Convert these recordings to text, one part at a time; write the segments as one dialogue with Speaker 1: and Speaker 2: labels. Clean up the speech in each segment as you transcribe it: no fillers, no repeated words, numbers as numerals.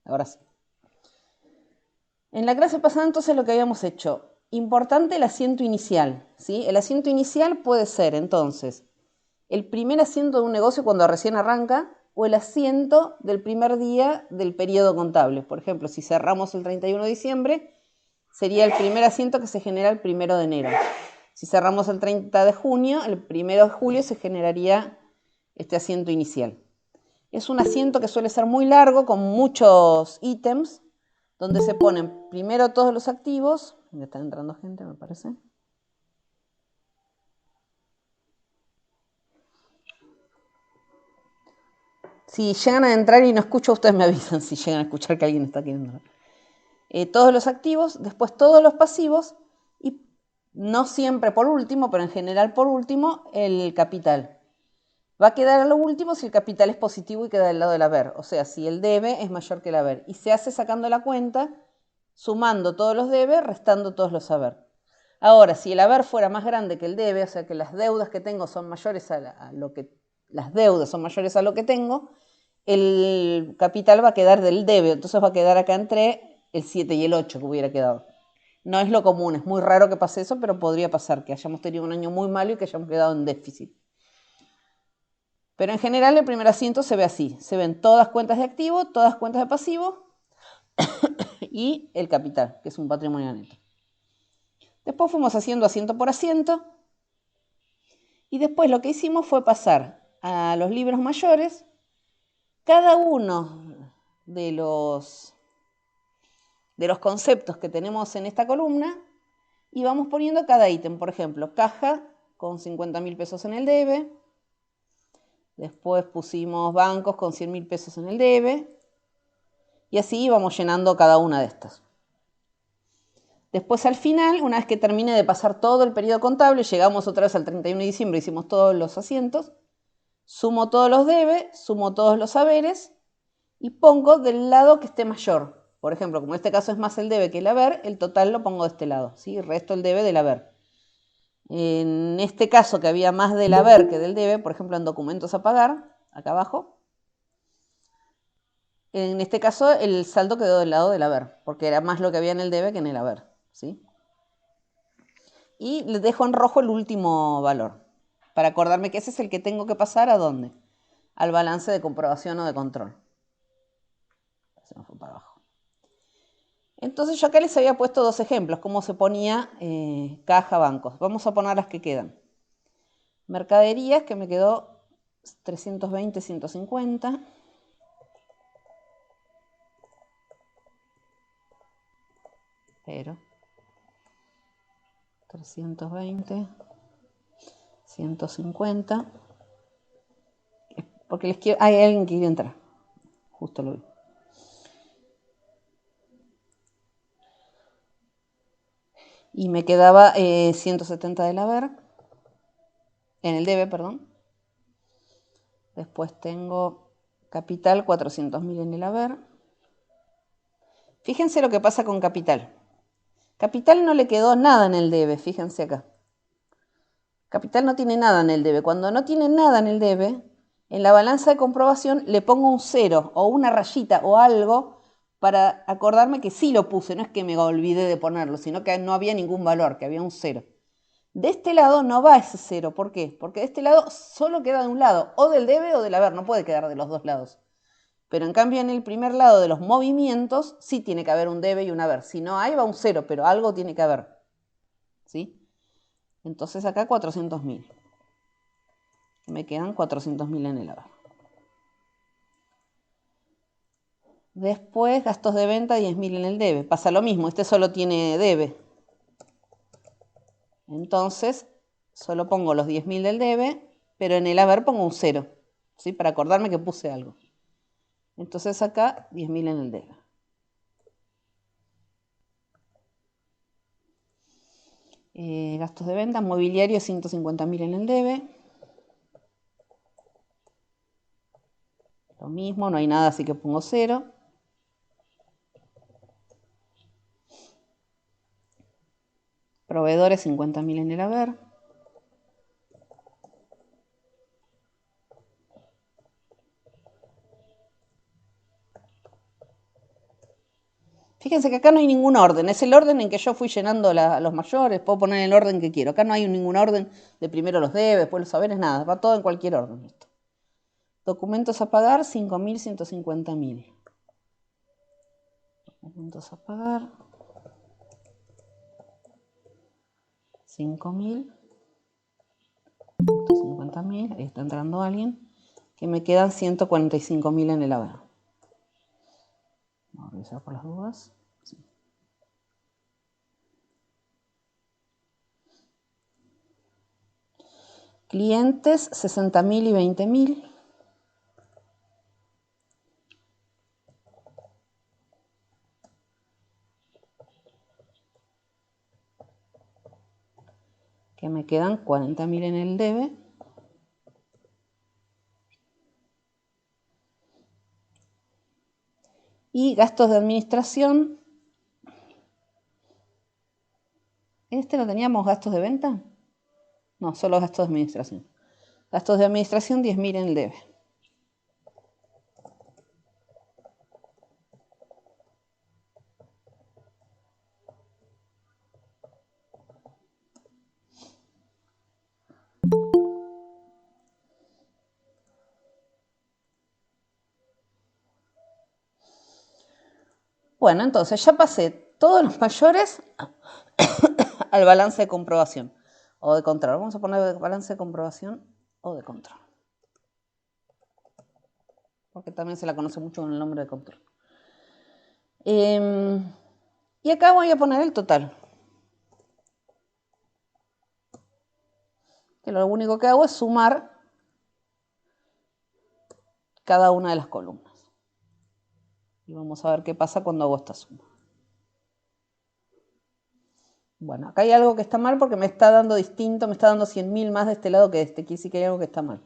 Speaker 1: Ahora sí. En la clase pasada entonces lo que habíamos hecho, importante el asiento inicial, ¿sí? El asiento inicial puede ser entonces el primer asiento de un negocio cuando recién arranca o el asiento del primer día del periodo contable. Por ejemplo, si cerramos el 31 de diciembre, sería el primer asiento que se genera el 1 de enero. Si cerramos el 30 de junio, el 1 de julio se generaría este asiento inicial. Es un asiento que suele ser muy largo, con muchos ítems, donde se ponen primero todos los activos. Ya está entrando gente, me parece. Si llegan a entrar y no escucho, ustedes me avisan si llegan a escuchar que alguien está queriendo entrar. Todos los activos, después todos los pasivos y no siempre por último, pero en general por último, el capital. Va a quedar a lo último si el capital es positivo y queda del lado del haber. O sea, si el debe es mayor que el haber. Y se hace sacando la cuenta, sumando todos los debe, restando todos los haber. Ahora, si el haber fuera más grande que el debe, o sea que las deudas que tengo son mayores a lo que las deudas son mayores a lo que tengo, el capital va a quedar del debe, entonces va a quedar acá entre el 7 y el 8 que hubiera quedado. No es lo común, es muy raro que pase eso, pero podría pasar que hayamos tenido un año muy malo y que hayamos quedado en déficit. Pero en general el primer asiento se ve así, se ven todas cuentas de activo, todas cuentas de pasivo y el capital, que es un patrimonio neto. Después fuimos haciendo asiento por asiento y después lo que hicimos fue pasar a los libros mayores cada uno de los conceptos que tenemos en esta columna y vamos poniendo cada ítem. Por ejemplo, caja con 50.000 pesos en el debe. Después pusimos bancos con 100.000 pesos en el debe. Y así vamos llenando cada una de estas. Después al final, una vez que termine de pasar todo el periodo contable, llegamos otra vez al 31 de diciembre, hicimos todos los asientos, sumo todos los debes, sumo todos los haberes y pongo del lado que esté mayor. Por ejemplo, como en este caso es más el debe que el haber, el total lo pongo de este lado, ¿sí? Resto el debe del haber. En este caso que había más del haber que del debe, por ejemplo en documentos a pagar, acá abajo, en este caso el saldo quedó del lado del haber, porque era más lo que había en el debe que en el haber, ¿sí? Y le dejo en rojo el último valor, para acordarme que ese es el que tengo que pasar ¿a dónde? Al balance de comprobación o de control. Se me fue para abajo. Entonces yo acá les había puesto dos ejemplos, cómo se ponía caja, bancos. Vamos a poner las que quedan. Mercaderías, que me quedó 320, 150. Pero 320, 150. Porque les quiero. Hay alguien que quiere entrar. Justo lo vi. Y me quedaba 170 del haber. En el debe, perdón. Después tengo capital, 400.000 en el haber. Fíjense lo que pasa con capital. Capital no le quedó nada en el debe, fíjense acá. Capital no tiene nada en el debe. Cuando no tiene nada en el debe, en la balanza de comprobación le pongo un 0 o una rayita o algo para acordarme que sí lo puse, no es que me olvidé de ponerlo, sino que no había ningún valor, que había un 0. De este lado no va ese 0, ¿por qué? Porque de este lado solo queda de un lado, o del debe o del haber, no puede quedar de los dos lados. Pero en cambio en el primer lado de los movimientos sí tiene que haber un debe y un haber. Si no hay va un 0, pero algo tiene que haber. ¿Sí? Entonces acá 400.000. Me quedan 400.000 en el haber. Después gastos de venta 10.000 en el debe. Pasa lo mismo, este solo tiene debe. Entonces solo pongo los 10.000 del debe, pero en el haber pongo un 0. ¿Sí? Para acordarme que puse algo. Entonces acá 10.000 en el debe. Gastos de venta, mobiliario 150.000 en el debe. Lo mismo, no hay nada, así que pongo 0. Proveedores 50.000 en el haber. Fíjense que acá no hay ningún orden, es el orden en que yo fui llenando los mayores, puedo poner el orden que quiero. Acá no hay ningún orden de primero los debes, después los saberes, nada, va todo en cualquier orden esto. Documentos a pagar, 5.000, 150.000. Documentos a pagar, 5.000, 150.000, ahí está entrando alguien, que me quedan 145.000 en el haber. Vamos a revisar por las dudas. Sí. Clientes, 60.000 y 20.000. Que me quedan 40.000 en el debe. Y gastos de administración. ¿En este no teníamos gastos de venta? No, solo gastos de administración. Gastos de administración, 10.000 en el debe. Bueno, entonces ya pasé todos los mayores al balance de comprobación o de control. Vamos a poner balance de comprobación o de control, porque también se la conoce mucho con el nombre de control. Y acá voy a poner el total. Que lo único que hago es sumar cada una de las columnas. Y vamos a ver qué pasa cuando hago esta suma. Bueno, acá hay algo que está mal porque me está dando distinto, me está dando 100.000 más de este lado que de este. Aquí sí que hay algo que está mal.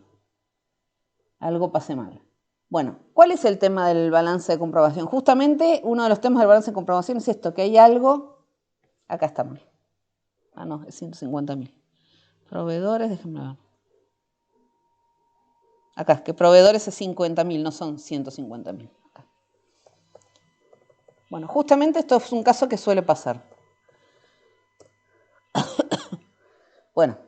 Speaker 1: Algo pasé mal. Bueno, ¿cuál es el tema del balance de comprobación? Justamente uno de los temas del balance de comprobación es esto, que hay algo, acá está mal. Ah, no, es 150.000. Proveedores, déjenme ver. Acá, que proveedores es 50.000, no son 150.000. Bueno, justamente esto es un caso que suele pasar. Bueno,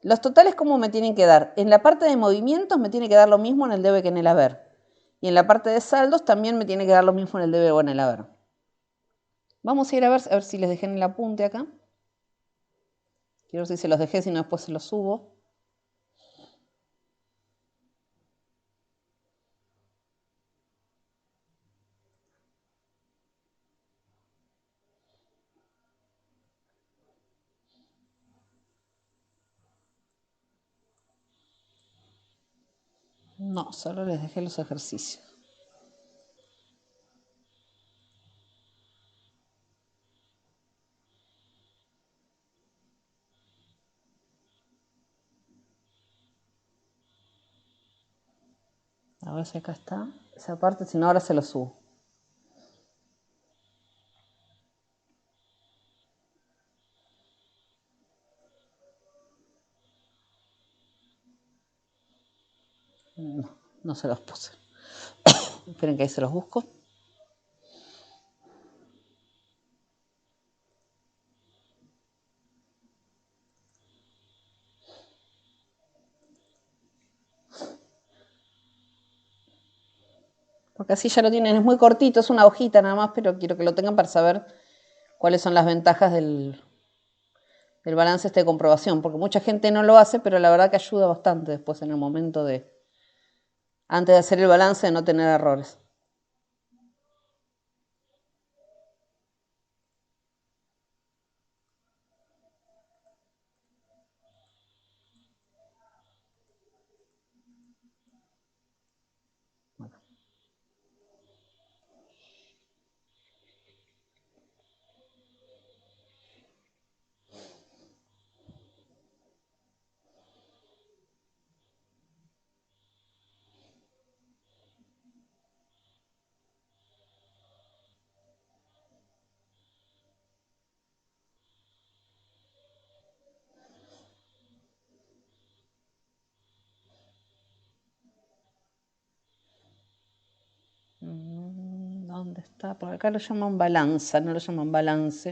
Speaker 1: los totales, ¿cómo me tienen que dar? En la parte de movimientos me tiene que dar lo mismo en el debe que en el haber. Y en la parte de saldos también me tiene que dar lo mismo en el debe o en el haber. Vamos a ir a ver si les dejé en el apunte acá. Quiero ver si se los dejé, si no después se los subo. No, solo les dejé los ejercicios. A ver si acá está. Esa parte, si no ahora se los subo. No, no se los puse. Esperen que ahí se los busco. Porque así ya lo tienen, es muy cortito, es una hojita nada más, pero quiero que lo tengan para saber cuáles son las ventajas del balance de comprobación, porque mucha gente no lo hace, pero la verdad que ayuda bastante después en el momento de, antes de hacer el balance, de no tener errores. Bueno. ¿Dónde está? Porque acá lo llaman balanza, no lo llaman balance.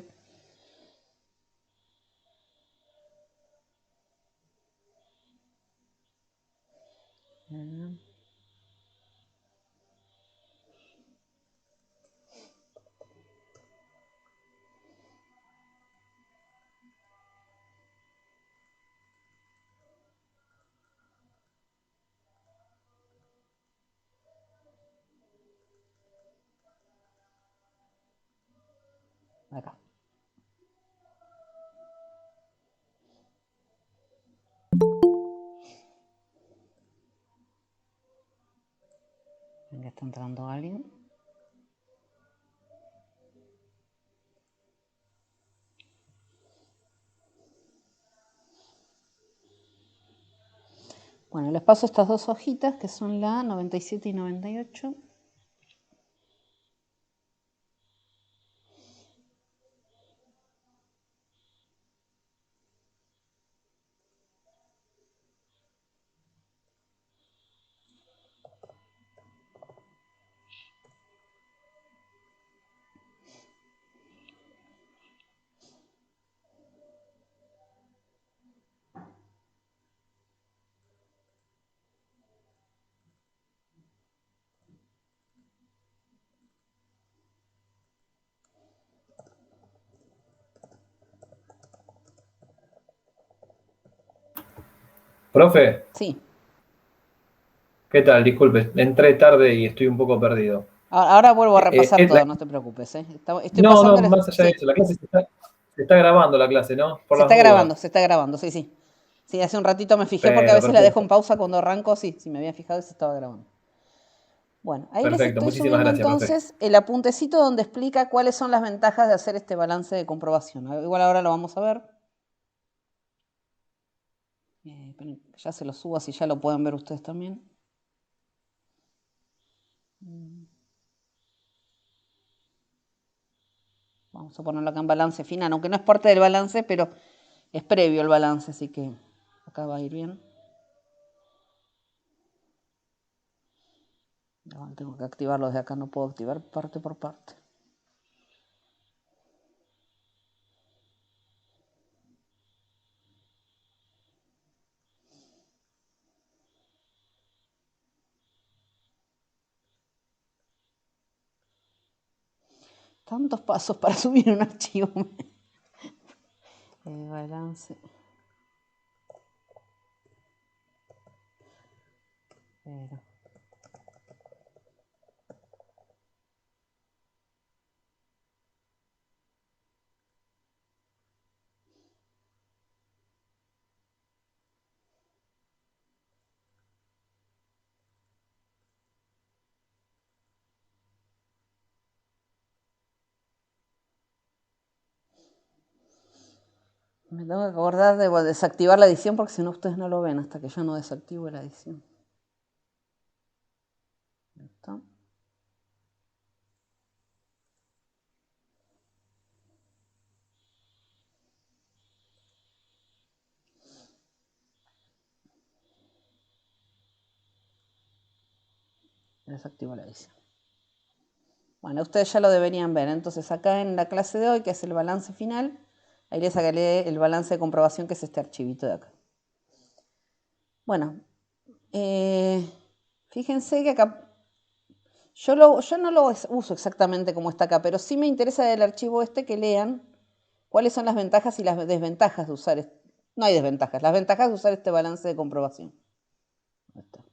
Speaker 1: Acá. Venga, está entrando alguien. Bueno, les paso estas dos hojitas que son la 97 y 98.
Speaker 2: Profe,
Speaker 1: Sí.
Speaker 2: ¿qué tal? Disculpe, entré tarde y estoy un poco perdido.
Speaker 1: Ahora vuelvo a repasar
Speaker 2: Es la-
Speaker 1: todo, no te preocupes. Estoy
Speaker 2: No, no,
Speaker 1: pasándoles.
Speaker 2: más allá de
Speaker 1: Sí,
Speaker 2: eso, la clase se está grabando la clase, ¿no? Por las dudas.
Speaker 1: se está grabando, sí, sí. Sí, hace un ratito me fijé porque a
Speaker 2: Bueno,
Speaker 1: veces la dejo en
Speaker 2: perfecto.
Speaker 1: pausa cuando arranco. Sí, sí, me había fijado y se estaba grabando. Bueno, ahí les
Speaker 2: Perfecto,
Speaker 1: estoy
Speaker 2: muchísimas
Speaker 1: subiendo
Speaker 2: gracias, profe.
Speaker 1: entonces el apuntecito donde explica cuáles son las ventajas de hacer este balance de comprobación. Igual ahora lo vamos a ver. Esperen, ya se lo subo así ya lo pueden ver ustedes también. Vamos a ponerlo acá en balance final, aunque no es parte del balance, pero es previo al balance, así que acá va a ir bien. No, tengo que activarlo desde acá, no puedo activar parte por parte. Tantos pasos para subir un archivo. Balance. Pero. Me tengo que acordar de desactivar la edición porque si no ustedes no lo ven hasta que yo no desactive la edición. ¿Listo? Desactivo la edición. Bueno, ustedes ya lo deberían ver. Entonces acá en la clase de hoy, que es el balance final, ahí les sacaré el balance de comprobación, que es este archivito de acá. Bueno, fíjense que acá yo no lo uso exactamente como está acá, pero sí me interesa del archivo este que lean cuáles son las ventajas y las desventajas de usar este. No hay desventajas, las ventajas de usar este balance de comprobación. Ahí está.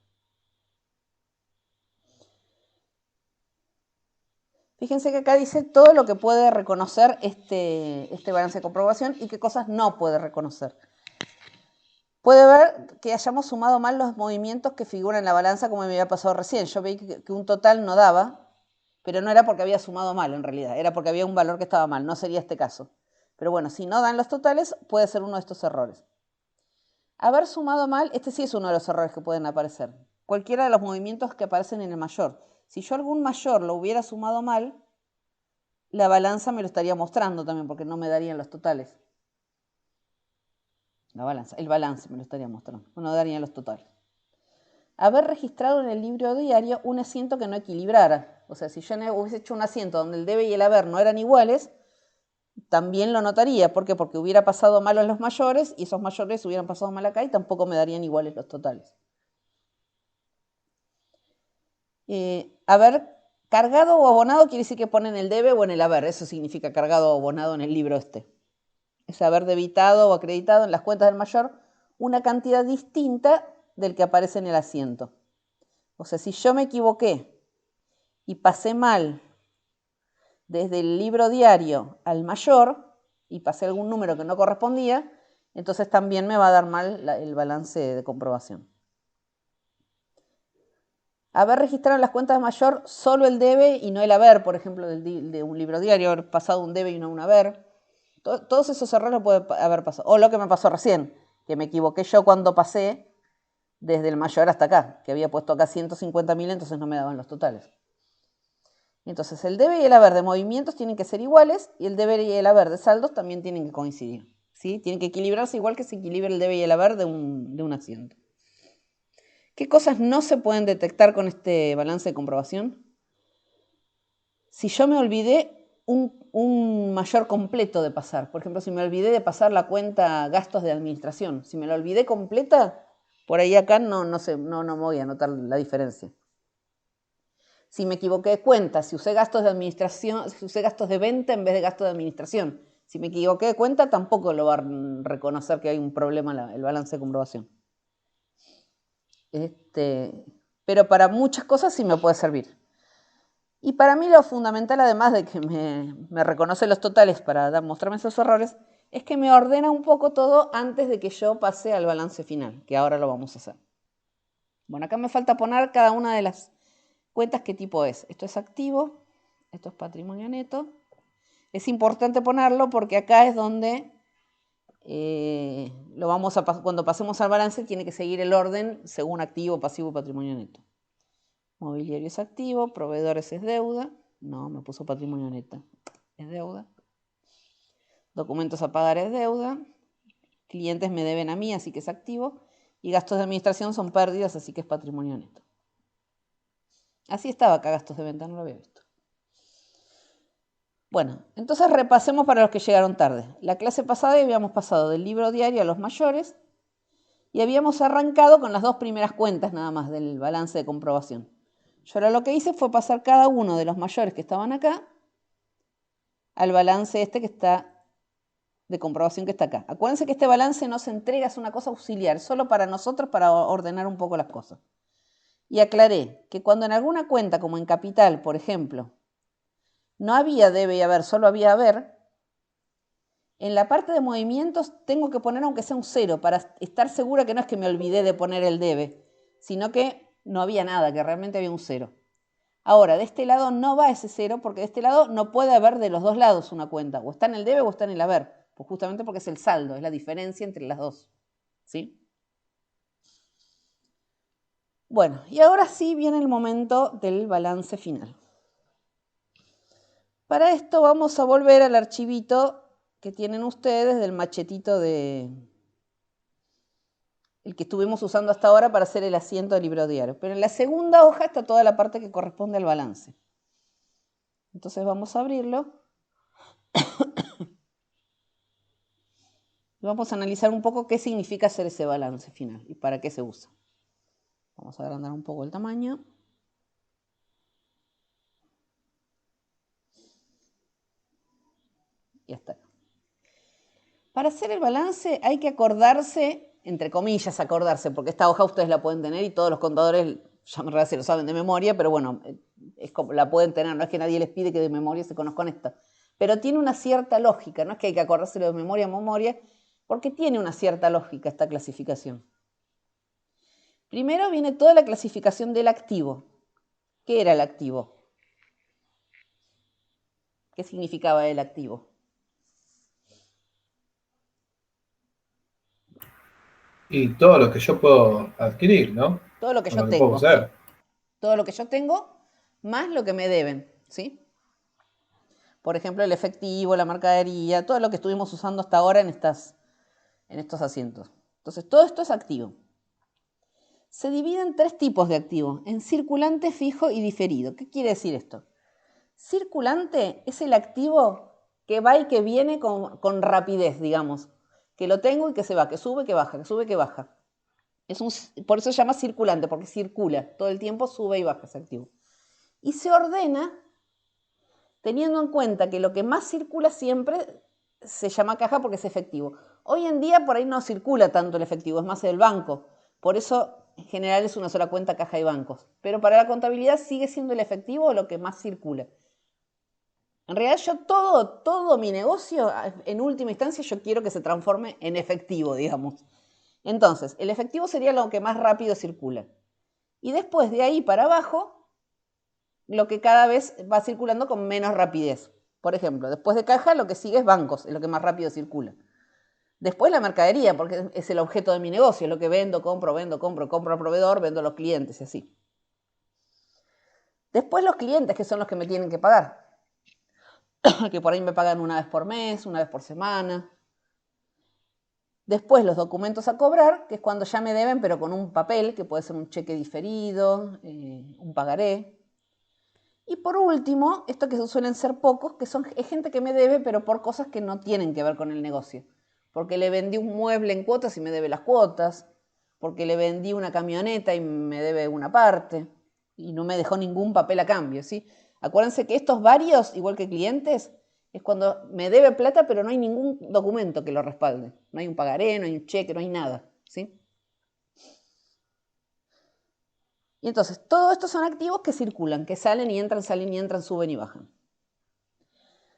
Speaker 1: Fíjense que acá dice todo lo que puede reconocer este balance de comprobación y qué cosas no puede reconocer. Puede ver que hayamos sumado mal los movimientos que figuran en la balanza, como me había pasado recién. Yo vi que un total no daba, pero no era porque había sumado mal en realidad, era porque había un valor que estaba mal, no sería este caso. Pero bueno, si no dan los totales, puede ser uno de estos errores. Haber sumado mal, este sí es uno de los errores que pueden aparecer. Cualquiera de los movimientos que aparecen en el mayor. Si yo algún mayor lo hubiera sumado mal, la balanza me lo estaría mostrando también, porque no me darían los totales. El balance me lo estaría mostrando, no darían los totales. Haber registrado en el libro diario un asiento que no equilibrara. O sea, si yo hubiese hecho un asiento donde el debe y el haber no eran iguales, también lo notaría. ¿Por qué? Porque hubiera pasado mal a los mayores y esos mayores hubieran pasado mal acá y tampoco me darían iguales los totales. Haber cargado o abonado quiere decir que ponen el debe o en el haber. Eso significa cargado o abonado en el libro este. Es haber debitado o acreditado en las cuentas del mayor una cantidad distinta del que aparece en el asiento. O sea, si yo me equivoqué y pasé mal desde el libro diario al mayor y pasé algún número que no correspondía, entonces también me va a dar mal el balance de comprobación. Haber registrado en las cuentas de mayor solo el debe y no el haber, por ejemplo, de un libro diario, haber pasado un debe y no un haber. Todos esos errores pueden haber pasado. O lo que me pasó recién, que me equivoqué yo cuando pasé desde el mayor hasta acá, que había puesto acá 150.000, entonces no me daban los totales. Entonces el debe y el haber de movimientos tienen que ser iguales y el debe y el haber de saldos también tienen que coincidir. ¿Sí? Tienen que equilibrarse igual que se equilibra el debe y el haber de un asiento. ¿Qué cosas no se pueden detectar con este balance de comprobación? Si yo me olvidé un mayor completo de pasar, por ejemplo, si me olvidé de pasar la cuenta gastos de administración, si me la olvidé completa, por ahí acá no me voy a notar la diferencia. Si me equivoqué de cuenta, si usé gastos de administración, si usé gastos de venta en vez de gastos de administración, si me equivoqué de cuenta, tampoco lo va a reconocer que hay un problema el balance de comprobación. Pero para muchas cosas sí me puede servir. Y para mí lo fundamental, además de que me reconoce los totales para mostrarme esos errores, es que me ordena un poco todo antes de que yo pase al balance final, que ahora lo vamos a hacer. Bueno, acá me falta poner cada una de las cuentas qué tipo es. Esto es activo, esto es patrimonio neto. Es importante ponerlo porque acá es donde cuando pasemos al balance tiene que seguir el orden según activo, pasivo y patrimonio neto. Mobiliario es activo, proveedores es deuda. No, me puso patrimonio neto. Es deuda. Documentos a pagar es deuda. Clientes me deben a mí, así que es activo. Y gastos de administración son pérdidas, así que es patrimonio neto. Así estaba acá, gastos de venta, no lo había visto. Bueno, entonces repasemos para los que llegaron tarde. La clase pasada habíamos pasado del libro diario a los mayores y habíamos arrancado con las dos primeras cuentas nada más del balance de comprobación. Yo ahora lo que hice fue pasar cada uno de los mayores que estaban acá al balance que está de comprobación que está acá. Acuérdense que este balance no se entrega, es una cosa auxiliar, solo para nosotros para ordenar un poco las cosas. Y aclaré que cuando en alguna cuenta, como en capital, por ejemplo, no había debe y haber, solo había haber, en la parte de movimientos tengo que poner aunque sea un 0 para estar segura que no es que me olvidé de poner el debe, sino que no había nada, que realmente había un 0. Ahora, de este lado no va ese 0 porque de este lado no puede haber de los dos lados una cuenta. O está en el debe o está en el haber. Pues justamente porque es el saldo, es la diferencia entre las dos. ¿Sí? Bueno, y ahora sí viene el momento del balance final. Para esto vamos a volver al archivito que tienen ustedes del machetito el que estuvimos usando hasta ahora para hacer el asiento del libro diario. Pero en la segunda hoja está toda la parte que corresponde al balance. Entonces vamos a abrirlo. Y vamos a analizar un poco qué significa hacer ese balance final y para qué se usa. Vamos a agrandar un poco el tamaño. Y hasta acá. Para hacer el balance hay que acordarse, entre comillas acordarse, porque esta hoja ustedes la pueden tener y todos los contadores ya me se lo saben de memoria, pero bueno, la pueden tener, no es que nadie les pide que de memoria se conozcan esta. Pero tiene una cierta lógica, no es que hay que acordárselo de memoria a memoria, porque tiene una cierta lógica esta clasificación. Primero viene toda la clasificación del activo. ¿Qué era el activo? ¿Qué significaba el activo?
Speaker 2: Y todo lo que yo puedo adquirir, ¿no?
Speaker 1: Todo lo que
Speaker 2: Con lo
Speaker 1: yo
Speaker 2: que puedo
Speaker 1: tengo, ¿sí?
Speaker 2: poseer.
Speaker 1: Todo lo que yo tengo más lo que me deben, ¿sí? Por ejemplo, el efectivo, la mercadería, todo lo que estuvimos usando hasta ahora en estos asientos. Entonces, todo esto es activo. se divide en 3 tipos de activos, en circulante, fijo y diferido. ¿Qué quiere decir esto? Circulante es el activo que va y que viene con rapidez, digamos, que lo tengo y que se va, que sube, que baja, que sube, que baja. Por eso se llama circulante, porque circula, todo el tiempo sube y baja ese activo. Y se ordena teniendo en cuenta que lo que más circula siempre se llama caja porque es efectivo. Hoy en día por ahí no circula tanto el efectivo, es más el banco. Por eso en general es una sola cuenta caja y bancos. Pero para la contabilidad sigue siendo el efectivo lo que más circula. En realidad yo todo mi negocio, en última instancia, yo quiero que se transforme en efectivo, digamos. Entonces, el efectivo sería lo que más rápido circula. Y después de ahí para abajo, lo que cada vez va circulando con menos rapidez. Por ejemplo, después de caja, lo que sigue es bancos, es lo que más rápido circula. Después la mercadería, porque es el objeto de mi negocio, es lo que vendo, compro al proveedor, vendo a los clientes y así. Después los clientes, que son los que me tienen que pagar. Que por ahí me pagan una vez por mes, una vez por semana. Después los documentos a cobrar, que es cuando ya me deben, pero con un papel, que puede ser un cheque diferido, un pagaré. Y por último, esto que suelen ser pocos, que es gente que me debe, pero por cosas que no tienen que ver con el negocio. Porque le vendí un mueble en cuotas y me debe las cuotas. Porque le vendí una camioneta y me debe una parte. Y no me dejó ningún papel a cambio, ¿sí? Acuérdense que estos varios, igual que clientes, es cuando me debe plata, pero no hay ningún documento que lo respalde. No hay un pagaré, no hay un cheque, no hay nada, ¿sí? Y entonces, todos estos son activos que circulan, que salen y entran, suben y bajan.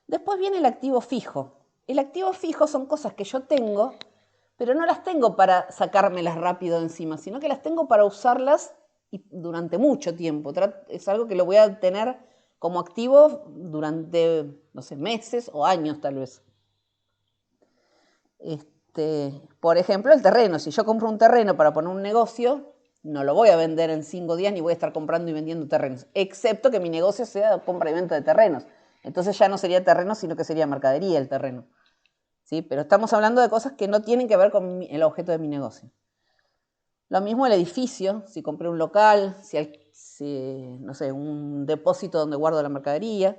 Speaker 1: Después viene el activo fijo. El activo fijo son cosas que yo tengo, pero no las tengo para sacármelas rápido de encima, sino que las tengo para usarlas durante mucho tiempo. Es algo que lo voy a tener como activo durante, no sé, meses o años tal vez. Por ejemplo, el terreno. Si yo compro un terreno para poner un negocio, no lo voy a vender en 5 días ni voy a estar comprando y vendiendo terrenos, excepto que mi negocio sea compra y venta de terrenos. Entonces ya no sería terreno, sino que sería mercadería el terreno. ¿Sí? Pero estamos hablando de cosas que no tienen que ver con el objeto de mi negocio. Lo mismo el edificio, si compré un local, no sé, un depósito donde guardo la mercadería.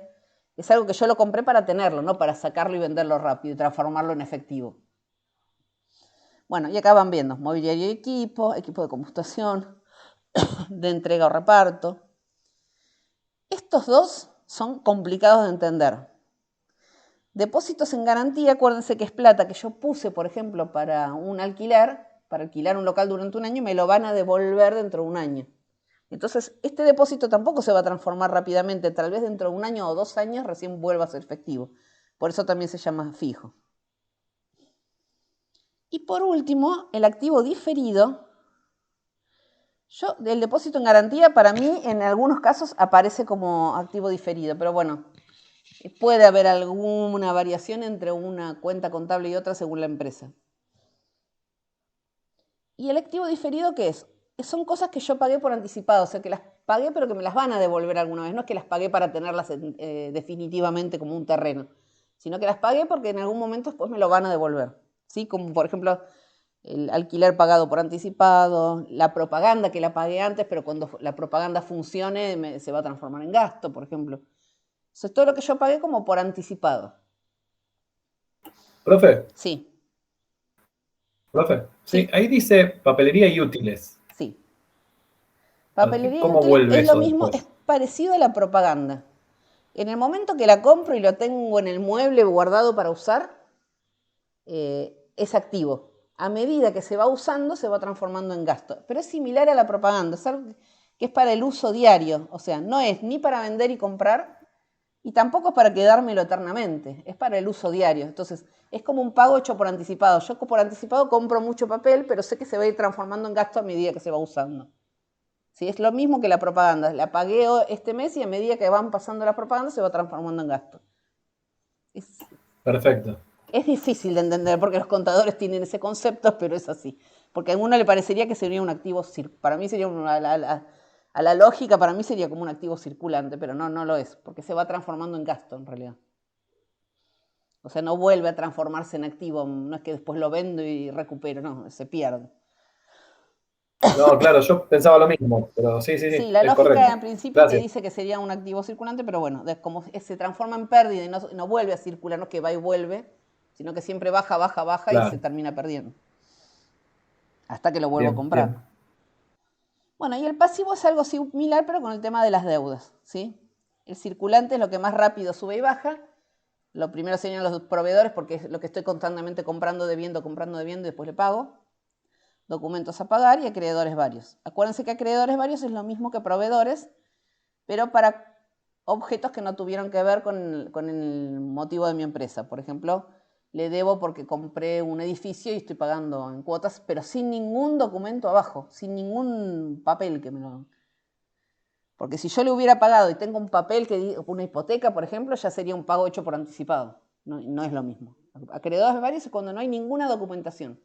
Speaker 1: Es algo que yo lo compré para tenerlo, no para sacarlo y venderlo rápido y transformarlo en efectivo. Bueno, y acá van viendo mobiliario y equipo de computación, de entrega o reparto. Estos dos son complicados de entender. Depósitos en garantía, acuérdense que es plata que yo puse, por ejemplo, para alquilar un local durante un año y me lo van a devolver dentro de un año. Entonces, este depósito tampoco se va a transformar rápidamente, tal vez dentro de un año o 2 años recién vuelva a ser efectivo. Por eso también se llama fijo. Y por último, el activo diferido. El depósito en garantía para mí en algunos casos aparece como activo diferido, pero bueno, puede haber alguna variación entre una cuenta contable y otra según la empresa. ¿Y el activo diferido qué es? Son cosas que yo pagué por anticipado, o sea, que las pagué pero que me las van a devolver alguna vez. No es que las pagué para tenerlas definitivamente como un terreno, sino que las pagué porque en algún momento después me lo van a devolver. ¿Sí? Como por ejemplo el alquiler pagado por anticipado, la propaganda que la pagué antes, pero cuando la propaganda funcione se va a transformar en gasto, por ejemplo. Eso es todo lo que yo pagué como por anticipado.
Speaker 2: Profe,
Speaker 1: Sí,
Speaker 2: sí,
Speaker 1: sí,
Speaker 2: ahí dice papelería y útiles.
Speaker 1: sí. Papelería y
Speaker 2: ¿Cómo
Speaker 1: útiles
Speaker 2: vuelve
Speaker 1: es lo
Speaker 2: eso
Speaker 1: mismo, es
Speaker 2: después?
Speaker 1: parecido a la propaganda. En el momento que la compro y lo tengo en el mueble guardado para usar, es activo. A medida que se va usando, se va transformando en gasto. Pero es similar a la propaganda, es algo que es para el uso diario. O sea, no es ni para vender y comprar, y tampoco es para quedármelo eternamente, es para el uso diario. Entonces, es como un pago hecho por anticipado. Yo por anticipado compro mucho papel, pero sé que se va a ir transformando en gasto a medida que se va usando. ¿Sí? Es lo mismo que la propaganda. La pagué este mes y a medida que van pasando las propagandas se va transformando en gasto.
Speaker 2: Perfecto.
Speaker 1: Es difícil de entender porque los contadores tienen ese concepto, pero es así. Porque a uno le parecería que sería un activo, para mí sería a la lógica, para mí sería como un activo circulante, pero no lo es, porque se va transformando en gasto en realidad. O sea, no vuelve a transformarse en activo, no es que después lo vendo y recupero, no, se pierde.
Speaker 2: No, claro, yo pensaba lo mismo, pero sí, sí,
Speaker 1: Sí,
Speaker 2: sí,
Speaker 1: la
Speaker 2: es
Speaker 1: lógica
Speaker 2: correcto.
Speaker 1: en principio te
Speaker 2: Gracias.
Speaker 1: dice que sería un activo circulante, pero bueno, como se transforma en pérdida y no vuelve a circular, no es que va y vuelve, sino que siempre baja, baja, baja y se
Speaker 2: Claro.
Speaker 1: termina perdiendo, hasta que lo vuelvo a
Speaker 2: Bien, bien.
Speaker 1: comprar. Bueno, y el pasivo es algo similar, pero con el tema de las deudas, ¿sí? El circulante es lo que más rápido sube y baja. Lo primero serían los proveedores, porque es lo que estoy constantemente comprando, debiendo y después le pago. Documentos a pagar y acreedores varios. Acuérdense que acreedores varios es lo mismo que proveedores, pero para objetos que no tuvieron que ver con el motivo de mi empresa. Por ejemplo, le debo porque compré un edificio y estoy pagando en cuotas, pero sin ningún documento abajo, sin ningún papel que me lo... Porque si yo le hubiera pagado y tengo un papel que diga una hipoteca, por ejemplo, ya sería un pago hecho por anticipado. No, no es lo mismo. Acreedores varios es cuando no hay ninguna documentación.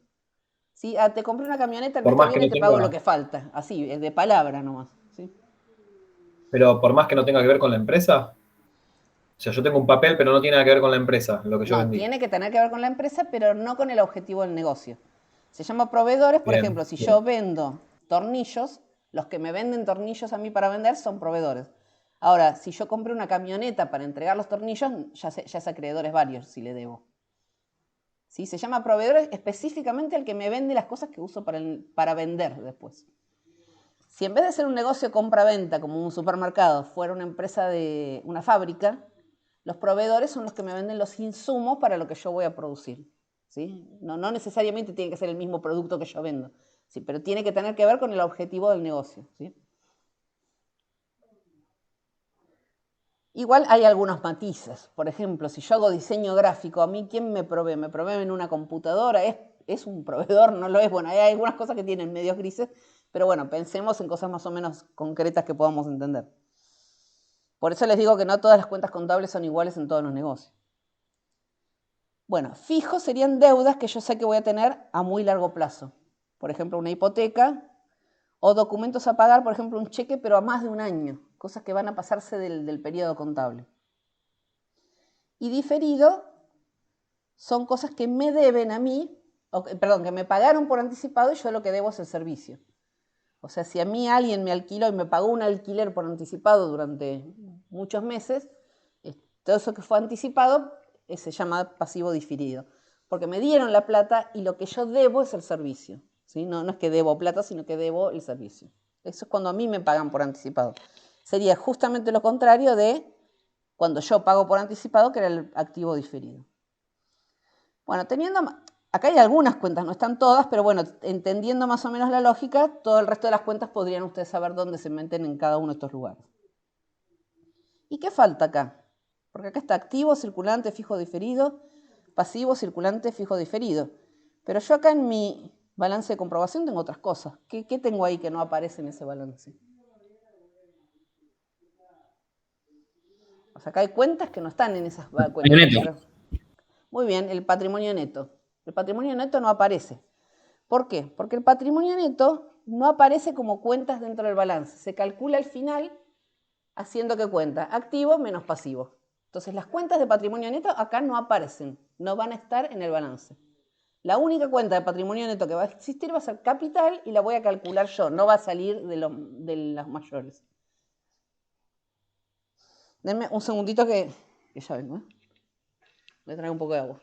Speaker 1: ¿Sí? Ah, te compré una camioneta el
Speaker 2: Por
Speaker 1: mes que
Speaker 2: más que
Speaker 1: viene y
Speaker 2: no
Speaker 1: te pago lo
Speaker 2: tenga,
Speaker 1: que falta. Así, es de palabra nomás. ¿Sí?
Speaker 2: pero por más que no tenga que ver con la empresa, o sea, yo tengo un papel, pero no tiene nada que ver con la empresa, lo que yo
Speaker 1: No,
Speaker 2: vendí.
Speaker 1: tiene que tener que ver con la empresa, pero no con el objetivo del negocio. Se llama proveedores, por
Speaker 2: Bien,
Speaker 1: ejemplo, si
Speaker 2: bien.
Speaker 1: yo vendo tornillos, los que me venden tornillos a mí para vender son proveedores. Ahora, si yo compré una camioneta para entregar los tornillos, ya es acreedores varios si le debo. ¿Sí? Se llama proveedores específicamente el que me vende las cosas que uso para vender después. Si en vez de ser un negocio compra-venta como un supermercado fuera una empresa de una fábrica, los proveedores son los que me venden los insumos para lo que yo voy a producir. ¿Sí? No necesariamente tiene que ser el mismo producto que yo vendo, ¿sí? Pero tiene que tener que ver con el objetivo del negocio. ¿Sí? Igual hay algunos matices. Por ejemplo, si yo hago diseño gráfico, ¿a mí quién me provee? ¿Me provee en una computadora? ¿Es un proveedor? ¿No lo es? Bueno, hay algunas cosas que tienen medios grises, pero bueno, pensemos en cosas más o menos concretas que podamos entender. Por eso les digo que no todas las cuentas contables son iguales en todos los negocios. Bueno, fijos serían deudas que yo sé que voy a tener a muy largo plazo. Por ejemplo, una hipoteca o documentos a pagar, por ejemplo, un cheque, pero a más de un año. Cosas que van a pasarse del periodo contable. Y diferido son cosas que me deben a mí, perdón, que me pagaron por anticipado y yo lo que debo es el servicio. O sea, si a mí alguien me alquiló y me pagó un alquiler por anticipado durante muchos meses, todo eso que fue anticipado se llama pasivo diferido. Porque me dieron la plata y lo que yo debo es el servicio. ¿Sí? No es que debo plata, sino que debo el servicio. Eso es cuando a mí me pagan por anticipado. Sería justamente lo contrario de cuando yo pago por anticipado, que era el activo diferido. Bueno, acá hay algunas cuentas, no están todas, pero bueno, entendiendo más o menos la lógica, todo el resto de las cuentas podrían ustedes saber dónde se meten en cada uno de estos lugares. ¿Y qué falta acá? Porque acá está activo, circulante, fijo, diferido, pasivo, circulante, fijo, diferido. Pero yo acá en mi balance de comprobación tengo otras cosas. ¿Qué tengo ahí que no aparece en ese balance? O sea, acá hay cuentas que no están en esas cuentas. Por
Speaker 3: Neto.
Speaker 1: ejemplo, muy bien, el patrimonio neto. El patrimonio neto no aparece. ¿Por qué? Porque el patrimonio neto no aparece como cuentas dentro del balance. Se calcula al final haciendo qué cuenta, activo menos pasivo. Entonces las cuentas de patrimonio neto acá no aparecen, no van a estar en el balance. La única cuenta de patrimonio neto que va a existir va a ser capital y la voy a calcular yo, no va a salir de las mayores. Denme un segundito que ya vengo. Voy a traer un poco de agua.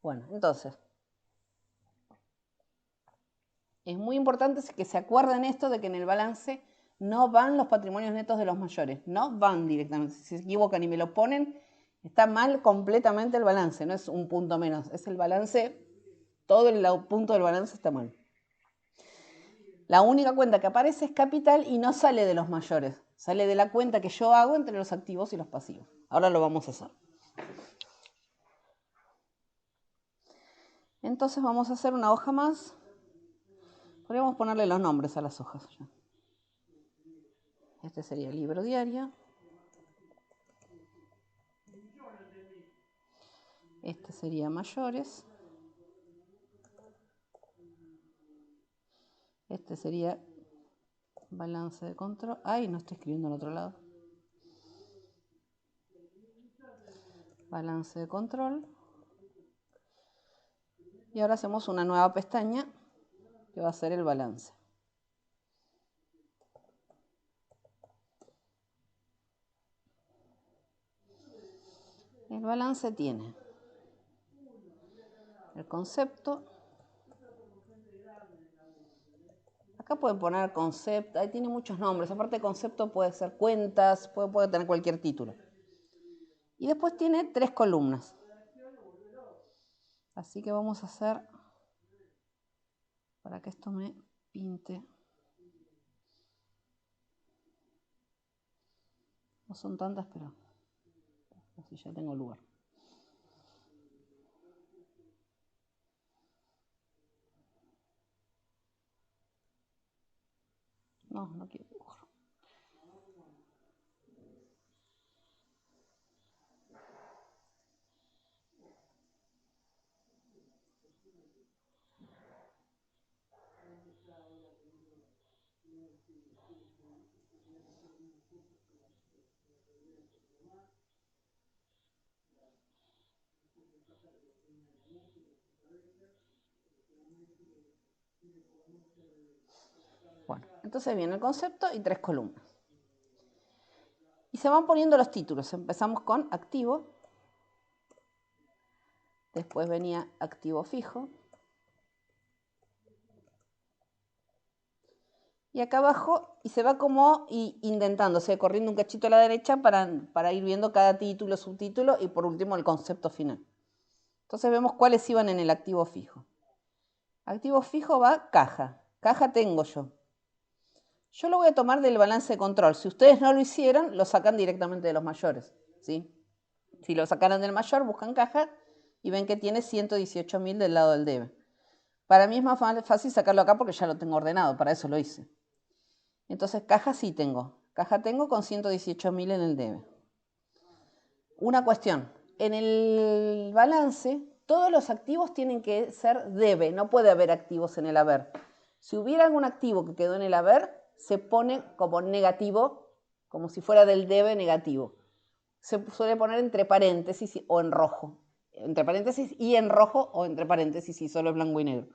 Speaker 1: Bueno, entonces, es muy importante que se acuerden esto de que en el balance no van los patrimonios netos de los mayores, no van directamente. Si se equivocan y me lo ponen, está mal completamente el balance, no es un punto menos, es el balance, todo el punto del balance está mal. La única cuenta que aparece es capital y no sale de los mayores, sale de la cuenta que yo hago entre los activos y los pasivos. Ahora lo vamos a hacer. Entonces vamos a hacer una hoja más. Podríamos ponerle los nombres a las hojas ya. Este sería el libro diario. Este sería mayores. Este sería balance de control. Ay, no estoy escribiendo en otro lado. Balance de control. Y ahora hacemos una nueva pestaña que va a ser el balance. El balance tiene el concepto. Acá pueden poner concepto, ahí tiene muchos nombres. Aparte de concepto puede ser cuentas, puede tener cualquier título. Y después tiene 3 columnas. Así que vamos a hacer, para que esto me pinte. No son tantas, pero así ya tengo lugar. No quiero dibujar. Bueno, entonces viene el concepto y 3 columnas. Y se van poniendo los títulos. Empezamos con activo. Después venía activo fijo. Y acá abajo, y se va como intentándose, corriendo un cachito a la derecha para ir viendo cada título, subtítulo y por último el concepto final. Entonces vemos cuáles iban en el activo fijo. Activo fijo va caja. Caja tengo yo. Yo lo voy a tomar del balance de control. Si ustedes no lo hicieron, lo sacan directamente de los mayores, ¿sí? Si lo sacaran del mayor, buscan caja y ven que tiene 118.000 del lado del debe. Para mí es más fácil sacarlo acá porque ya lo tengo ordenado, para eso lo hice. Entonces, caja sí tengo. Caja tengo con 118.000 en el debe. Una cuestión. En el balance, todos los activos tienen que ser debe. No puede haber activos en el haber. Si hubiera algún activo que quedó en el haber, se pone como negativo, como si fuera del debe negativo. Se suele poner entre paréntesis o en rojo. Entre paréntesis y en rojo o entre paréntesis y solo es blanco y negro.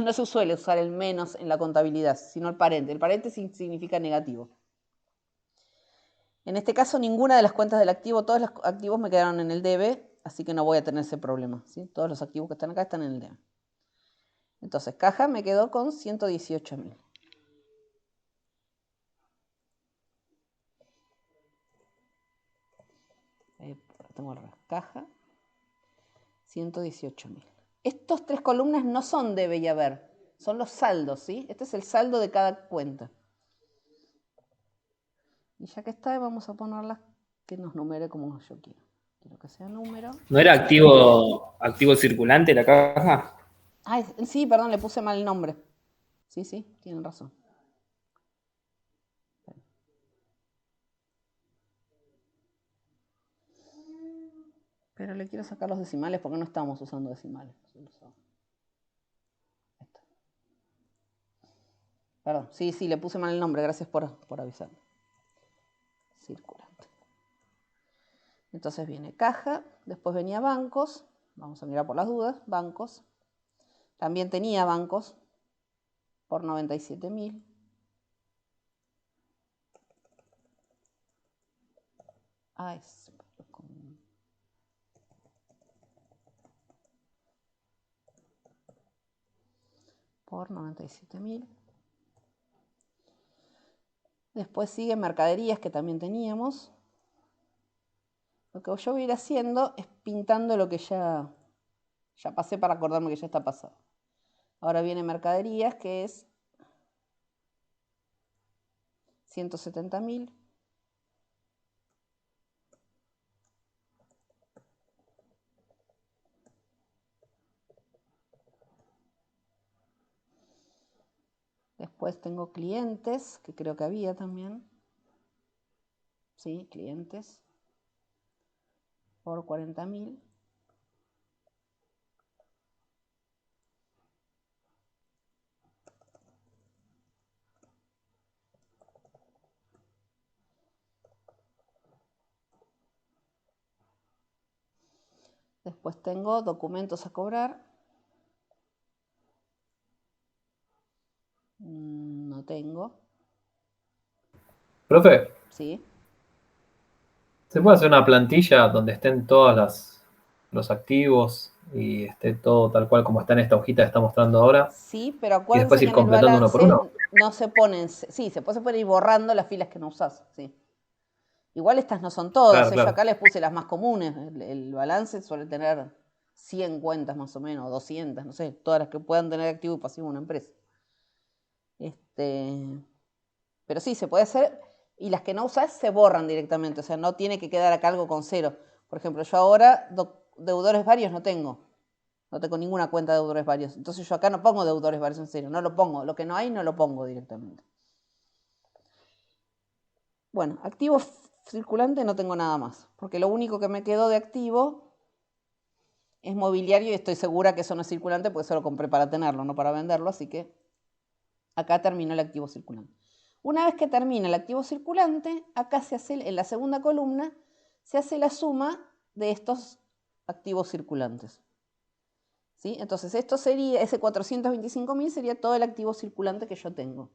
Speaker 1: No se suele usar el menos en la contabilidad, sino el paréntesis. El paréntesis significa negativo. En este caso, ninguna de las cuentas del activo, todos los activos me quedaron en el debe, así que no voy a tener ese problema, ¿sí? Todos los activos que están acá están en el debe. Entonces, caja me quedó con 118.000. Tengo el caja, 118.000. Estos 3 columnas no son debe y haber, son los saldos, ¿sí? Este es el saldo de cada cuenta. Y ya que está, vamos a ponerlas que nos numere como yo quiero. Quiero que sea número.
Speaker 3: ¿No era activo circulante la caja?
Speaker 1: Ay, sí, perdón, le puse mal el nombre. Sí, tienen razón. Pero le quiero sacar los decimales porque no estamos usando decimales. Perdón, sí, le puse mal el nombre, gracias por avisar. Circulante. Entonces viene caja, después venía bancos, vamos a mirar por las dudas, bancos. También tenía bancos por 97.000. por 97.000. Después sigue mercaderías que también teníamos. Lo que yo voy a ir haciendo es pintando lo que ya pasé para acordarme que ya está pasado. Ahora viene mercaderías, que es 170.000. Después tengo clientes, que creo que había también. Sí, clientes. Por 40.000. Después tengo documentos a cobrar. No tengo.
Speaker 2: Profe,
Speaker 1: Sí.
Speaker 2: ¿se puede hacer una plantilla donde estén todos los activos y esté todo tal cual como está en esta hojita que está mostrando ahora?
Speaker 1: Sí, pero
Speaker 2: Y después
Speaker 1: acuérdense que
Speaker 2: ir
Speaker 1: en el
Speaker 2: completando uno por
Speaker 1: balance
Speaker 2: uno.
Speaker 1: no se ponen. Sí, se puede ir borrando las filas que no usás. Sí. Igual estas no son todas.
Speaker 2: Claro,
Speaker 1: Yo
Speaker 2: claro.
Speaker 1: acá les puse las más comunes. El balance suele tener 100 cuentas más o menos, 200, no sé, todas las que puedan tener activo y pasivo una empresa. Pero sí, se puede hacer, y las que no usás se borran directamente, o sea, no tiene que quedar acá algo con cero. Por ejemplo, yo ahora deudores varios no tengo ninguna cuenta de deudores varios, entonces yo acá no pongo deudores varios en cero, no lo pongo, lo que no hay no lo pongo directamente. Bueno, activo circulante no tengo nada más, porque lo único que me quedó de activo es mobiliario y estoy segura que eso no es circulante porque solo compré para tenerlo, no para venderlo, así que acá terminó el activo circulante. Una vez que termina el activo circulante, acá se hace, en la segunda columna, se hace la suma de estos activos circulantes. ¿Sí? Entonces, esto sería, ese 425.000 sería todo el activo circulante que yo tengo.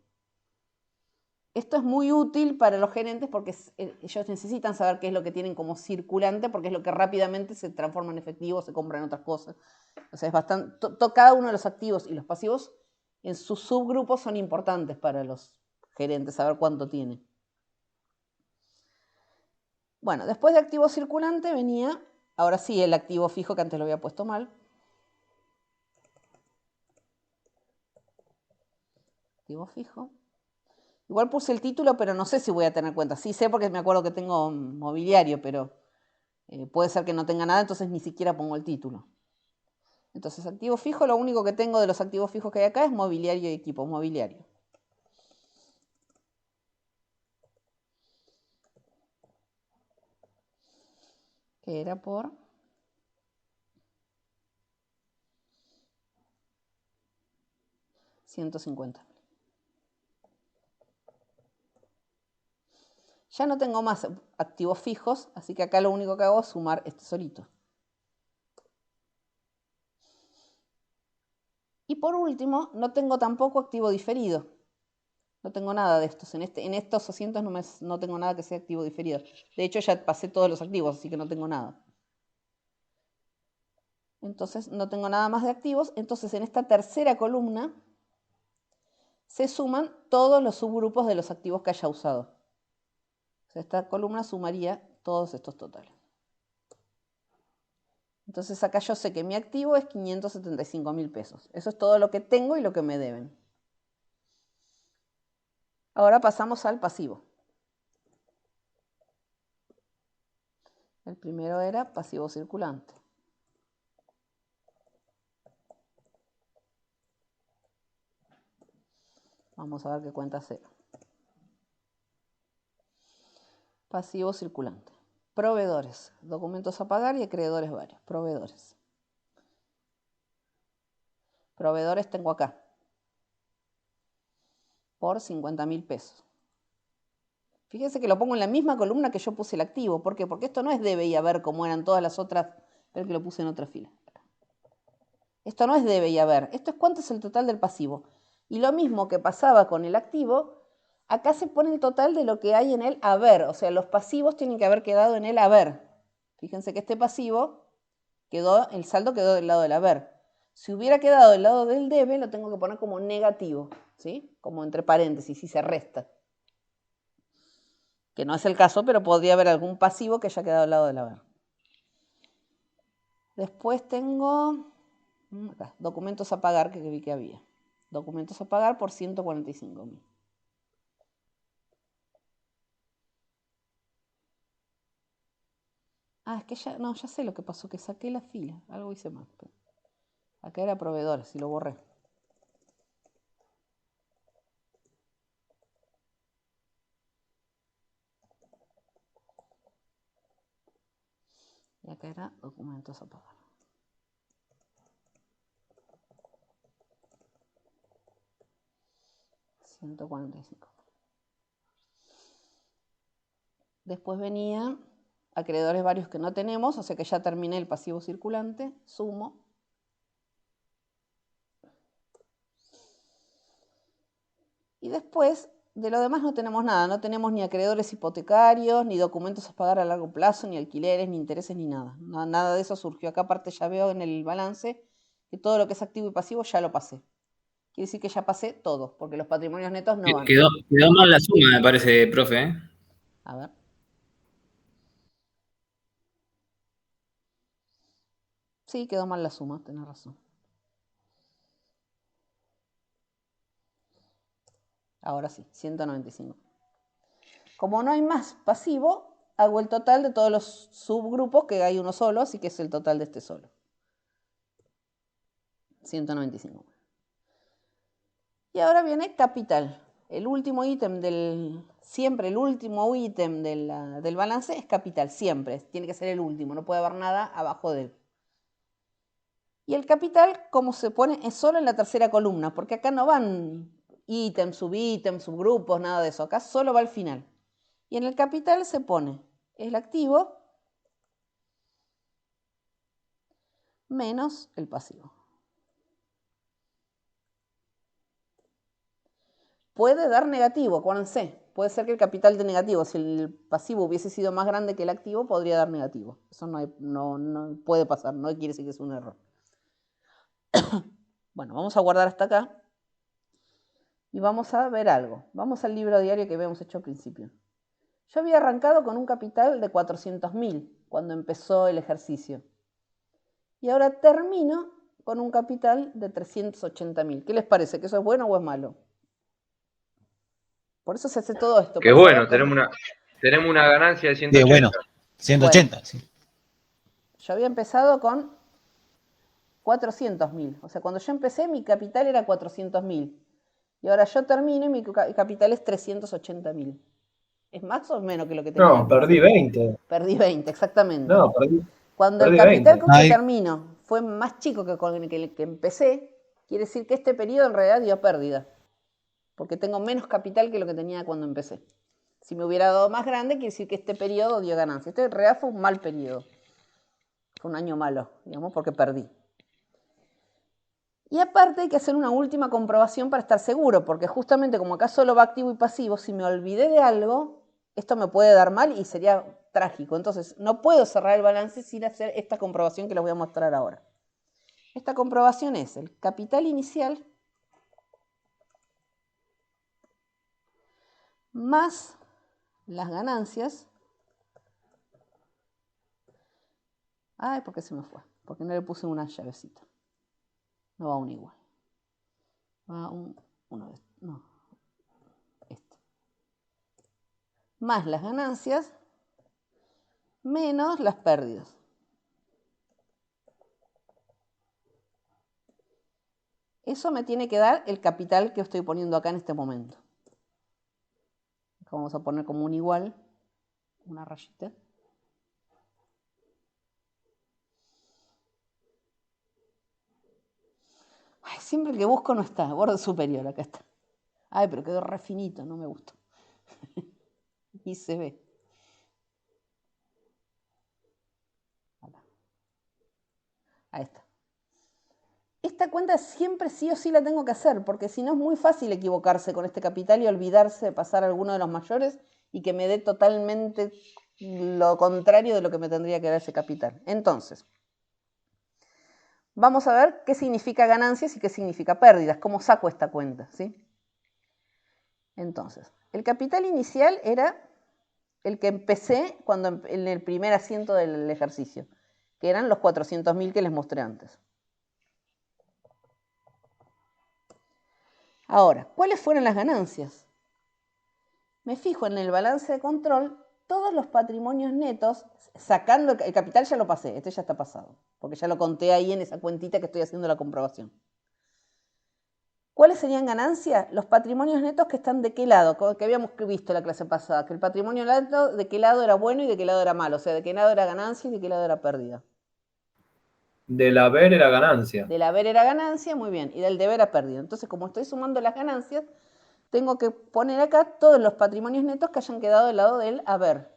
Speaker 1: Esto es muy útil para los gerentes porque ellos necesitan saber qué es lo que tienen como circulante, porque es lo que rápidamente se transforma en efectivo, se compra en otras cosas. O sea, es bastante, cada uno de los activos y los pasivos en sus subgrupos son importantes para los gerentes, saber cuánto tiene. Bueno, después de activo circulante venía, ahora sí, el activo fijo, que antes lo había puesto mal. Activo fijo. Igual puse el título, pero no sé si voy a tener cuenta. Sí sé porque me acuerdo que tengo mobiliario, pero puede ser que no tenga nada, entonces ni siquiera pongo el título. Entonces, activo fijo, lo único que tengo de los activos fijos que hay acá es mobiliario y equipo mobiliario. Que era por 150. Ya no tengo más activos fijos, así que acá lo único que hago es sumar este solito. Y por último, no tengo tampoco activo diferido. No tengo nada de estos. En estos asientos no tengo nada que sea activo diferido. De hecho, ya pasé todos los activos, así que no tengo nada. Entonces, no tengo nada más de activos. Entonces, en esta tercera columna se suman todos los subgrupos de los activos que haya usado. O sea, esta columna sumaría todos estos totales. Entonces, acá yo sé que mi activo es 575.000 pesos. Eso es todo lo que tengo y lo que me deben. Ahora pasamos al pasivo. El primero era pasivo circulante. Vamos a ver qué cuenta cero. Pasivo circulante. Proveedores. Documentos a pagar y acreedores varios. Proveedores. Proveedores tengo acá. Por 50.000 pesos. Fíjense que lo pongo en la misma columna que yo puse el activo. ¿Por qué? Porque esto no es debe y haber como eran todas las otras. Espero que lo puse en otra fila. Esto no es debe y haber. Esto es cuánto es el total del pasivo. Y lo mismo que pasaba con el activo, acá se pone el total de lo que hay en el haber. O sea, los pasivos tienen que haber quedado en el haber. Fíjense que este pasivo el saldo quedó del lado del haber. Si hubiera quedado del lado del debe, lo tengo que poner como negativo, ¿sí? Como entre paréntesis, y se resta. Que no es el caso, pero podría haber algún pasivo que haya quedado al lado del haber. Después tengo acá, documentos a pagar, que vi que había. Documentos a pagar por 145.000. Es que ya sé lo que pasó, que saqué la fila. Algo hice mal. Acá era proveedores y lo borré. Y acá era documentos a pagar. $145. Después venía acreedores varios que no tenemos, o sea que ya terminé el pasivo circulante, sumo. Y después, de lo demás no tenemos nada, no tenemos ni acreedores hipotecarios, ni documentos a pagar a largo plazo, ni alquileres, ni intereses, ni nada. Nada de eso surgió. Acá aparte ya veo en el balance que todo lo que es activo y pasivo ya lo pasé. Quiere decir que ya pasé todo, porque los patrimonios netos no van.
Speaker 3: Quedó mal la suma, me parece, profe, ¿eh?
Speaker 1: A ver. Sí, quedó mal la suma, tenés razón. Ahora sí, 195. Como no hay más pasivo, hago el total de todos los subgrupos, que hay uno solo, así que es el total de este solo. 195. Y ahora viene capital. El último ítem siempre el último ítem del balance es capital, siempre. Tiene que ser el último, no puede haber nada abajo de él. Y el capital, como se pone, es solo en la tercera columna, porque acá no van ítems, subgrupos, nada de eso. Acá solo va al final. Y en el capital se pone el activo menos el pasivo. Puede dar negativo, acuérdense. Puede ser que el capital dé negativo. Si el pasivo hubiese sido más grande que el activo, podría dar negativo. Eso no puede pasar, no quiere decir que es un error. Bueno, vamos a guardar hasta acá. Y vamos a ver algo. Vamos al libro diario que habíamos hecho al principio. Yo había arrancado con un capital de 400.000 cuando empezó el ejercicio. Y ahora termino con un capital de 380.000. ¿Qué les parece? ¿Que eso es bueno o es malo? Por eso se hace todo esto.
Speaker 4: Qué bueno, tenemos una ganancia de 180.
Speaker 5: Sí, bueno, 180,
Speaker 1: Bueno,
Speaker 5: sí.
Speaker 1: yo había empezado con 400.000. O sea, cuando yo empecé mi capital era 400.000. Y ahora yo termino y mi capital es 380.000. ¿Es más o menos que lo que tenía?
Speaker 2: No, perdí 20.
Speaker 1: Perdí 20, exactamente.
Speaker 2: No,
Speaker 1: Cuando el
Speaker 2: perdí
Speaker 1: capital
Speaker 2: 20.
Speaker 1: con que
Speaker 5: Ahí.
Speaker 1: termino fue más chico que con el que empecé, quiere decir que este periodo en realidad dio pérdida. Porque tengo menos capital que lo que tenía cuando empecé. Si me hubiera dado más grande, quiere decir que este periodo dio ganancia. Este en realidad fue un mal periodo. Fue un año malo, digamos, porque perdí. Y aparte hay que hacer una última comprobación para estar seguro, porque justamente como acá solo va activo y pasivo, si me olvidé de algo, esto me puede dar mal y sería trágico. Entonces no puedo cerrar el balance sin hacer esta comprobación que les voy a mostrar ahora. Esta comprobación es el capital inicial más las ganancias. Ay, ¿por qué se me fue? Porque no le puse una llavecita. No va un igual. Va uno de estos. No. Este. Más las ganancias menos las pérdidas. Eso me tiene que dar el capital que estoy poniendo acá en este momento. Vamos a poner como un igual, una rayita. Ay, siempre que busco no está, borde superior, acá está. Ay, pero quedó re finito, no me gustó. Y se ve. Acá. Ahí está. Esta cuenta siempre sí o sí la tengo que hacer, porque si no es muy fácil equivocarse con este capital y olvidarse de pasar alguno de los mayores y que me dé totalmente lo contrario de lo que me tendría que dar ese capital. Entonces, vamos a ver qué significa ganancias y qué significa pérdidas, cómo saco esta cuenta, ¿sí? Entonces, el capital inicial era el que empecé en el primer asiento del ejercicio, que eran los 400.000 que les mostré antes. Ahora, ¿cuáles fueron las ganancias? Me fijo en el balance de control, todos los patrimonios netos, sacando el capital ya lo pasé, este ya está pasado, porque ya lo conté ahí en esa cuentita que estoy haciendo la comprobación. ¿Cuáles serían ganancias? Los patrimonios netos que están de qué lado, que habíamos visto la clase pasada, que el patrimonio neto de qué lado era bueno y de qué lado era malo, o sea, de qué lado era ganancia y de qué lado era pérdida.
Speaker 2: Del haber era ganancia.
Speaker 1: Del haber era ganancia, muy bien, y del deber era pérdida. Entonces, como estoy sumando las ganancias, tengo que poner acá todos los patrimonios netos que hayan quedado del lado del haber.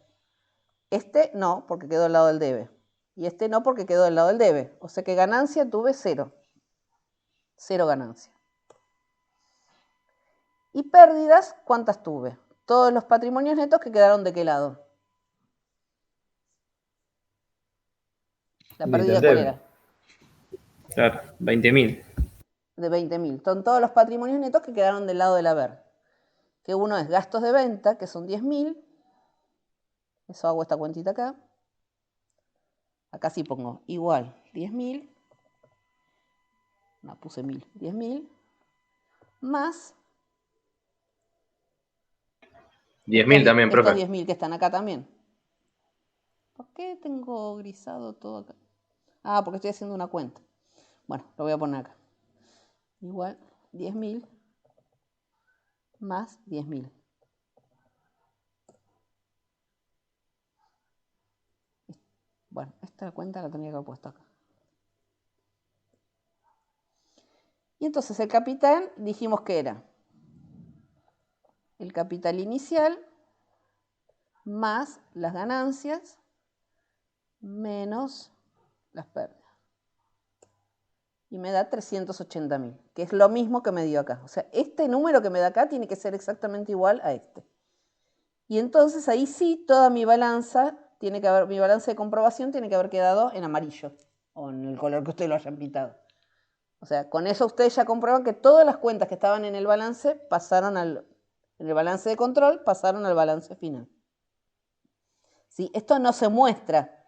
Speaker 1: Este no, porque quedó del lado del debe. Y este no, porque quedó del lado del debe. O sea que ganancia tuve 0. 0 ganancia. Y pérdidas, ¿cuántas tuve? Todos los patrimonios netos que quedaron de qué lado. ¿La pérdida cuál era?
Speaker 3: Claro, 20.000.
Speaker 1: De 20.000. Son todos los patrimonios netos que quedaron del lado del haber. Que uno es gastos de venta, que son 10.000. Eso hago esta cuentita acá. Acá sí pongo igual 10.000. No, puse 1.000. 10.000 más
Speaker 4: 10.000 también,
Speaker 1: estos
Speaker 4: profe.
Speaker 1: 10.000 que están acá también. ¿Por qué tengo grisado todo acá? Ah, porque estoy haciendo una cuenta. Bueno, lo voy a poner acá. Igual 10.000 más 10.000. Bueno, esta cuenta la tenía que haber puesto acá. Y entonces el capital dijimos que era el capital inicial más las ganancias menos las pérdidas. Y me da 380.000, que es lo mismo que me dio acá. O sea, este número que me da acá tiene que ser exactamente igual a este. Y entonces ahí sí toda mi balanza mi balance de comprobación tiene que haber quedado en amarillo o en el color que ustedes lo hayan pintado. O sea, con eso ustedes ya comprueban que todas las cuentas que estaban en el balance en el balance de control pasaron al balance final. ¿Sí? Esto no se muestra,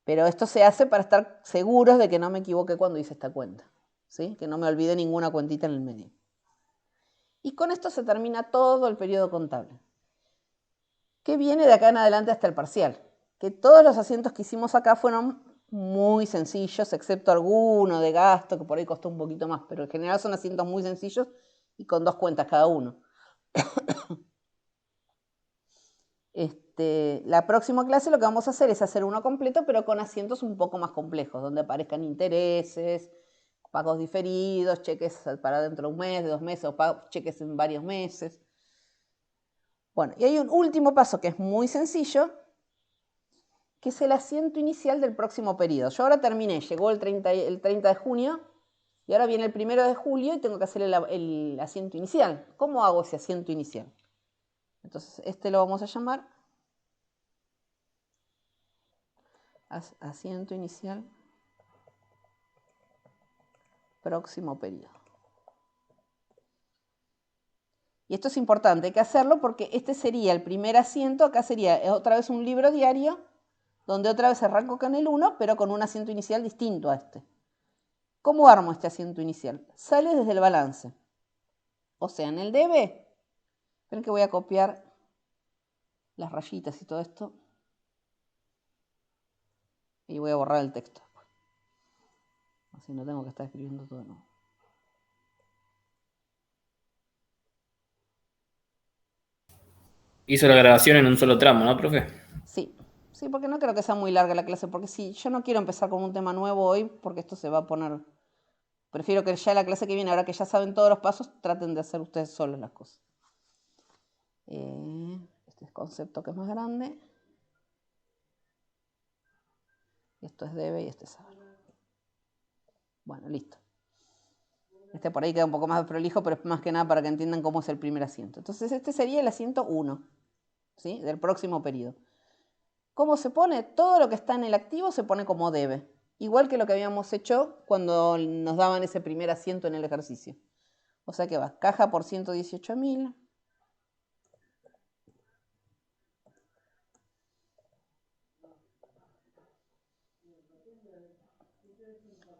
Speaker 1: pero esto se hace para estar seguros de que no me equivoqué cuando hice esta cuenta. ¿Sí? Que no me olvide ninguna cuentita en el medio. Y con esto se termina todo el periodo contable. ¿Qué viene de acá en adelante hasta el parcial? Que todos los asientos que hicimos acá fueron muy sencillos, excepto alguno de gasto, que por ahí costó un poquito más, pero en general son asientos muy sencillos y con 2 cuentas cada uno. La próxima clase lo que vamos a hacer es hacer uno completo, pero con asientos un poco más complejos, donde aparezcan intereses, pagos diferidos, cheques para dentro de un mes, de 2 meses, o cheques en varios meses. Bueno, y hay un último paso que es muy sencillo, que es el asiento inicial del próximo periodo. Yo ahora terminé, llegó el 30 de junio, y ahora viene el 1 de julio y tengo que hacer el asiento inicial. ¿Cómo hago ese asiento inicial? Entonces, lo vamos a llamar asiento inicial próximo periodo. Y esto es importante, hay que hacerlo porque este sería el primer asiento, acá sería otra vez un libro diario, donde otra vez arranco con el 1, pero con un asiento inicial distinto a este. ¿Cómo armo este asiento inicial? Sale desde el balance. O sea, en el debe, esperen que voy a copiar las rayitas y todo esto. Y voy a borrar el texto. Así no tengo que estar escribiendo todo de nuevo.
Speaker 3: Hizo la grabación en un solo tramo, ¿no, profe?
Speaker 1: Sí, porque no creo que sea muy larga la clase, porque si yo no quiero empezar con un tema nuevo hoy, porque esto se va a poner... Prefiero que ya la clase que viene, ahora que ya saben todos los pasos, traten de hacer ustedes solos las cosas. Este es concepto que es más grande. Esto es debe y este es saber. Bueno, listo. Este por ahí queda un poco más prolijo, pero es más que nada para que entiendan cómo es el primer asiento. Entonces este sería el asiento 1, ¿sí? Del próximo periodo. ¿Cómo se pone? Todo lo que está en el activo se pone como debe. igual que lo que habíamos hecho cuando nos daban ese primer asiento en el ejercicio. O sea que va, caja por 118.000.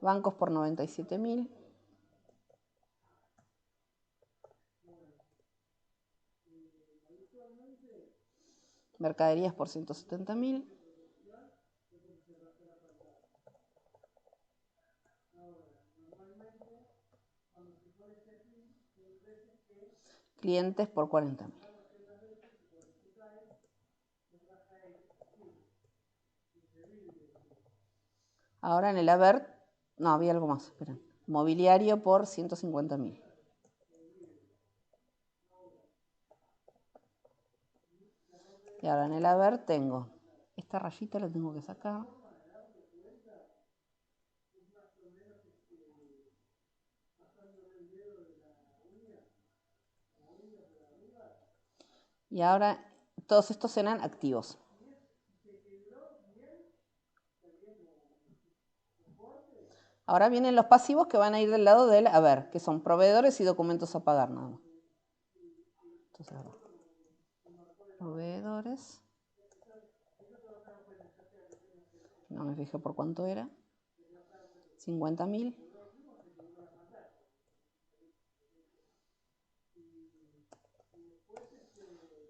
Speaker 1: Bancos por 97.000. Mercaderías por 170.000. Clientes por 40.000. Ahora en el haber, no, había algo más, esperen. Mobiliario por 150.000. Y ahora en el haber tengo, esta rayita la tengo que sacar. Y ahora todos estos serán activos. Ahora vienen los pasivos que van a ir del lado del haber, que son proveedores y documentos a pagar nada más. Entonces, proveedores. No me fijé por cuánto era. 50.000.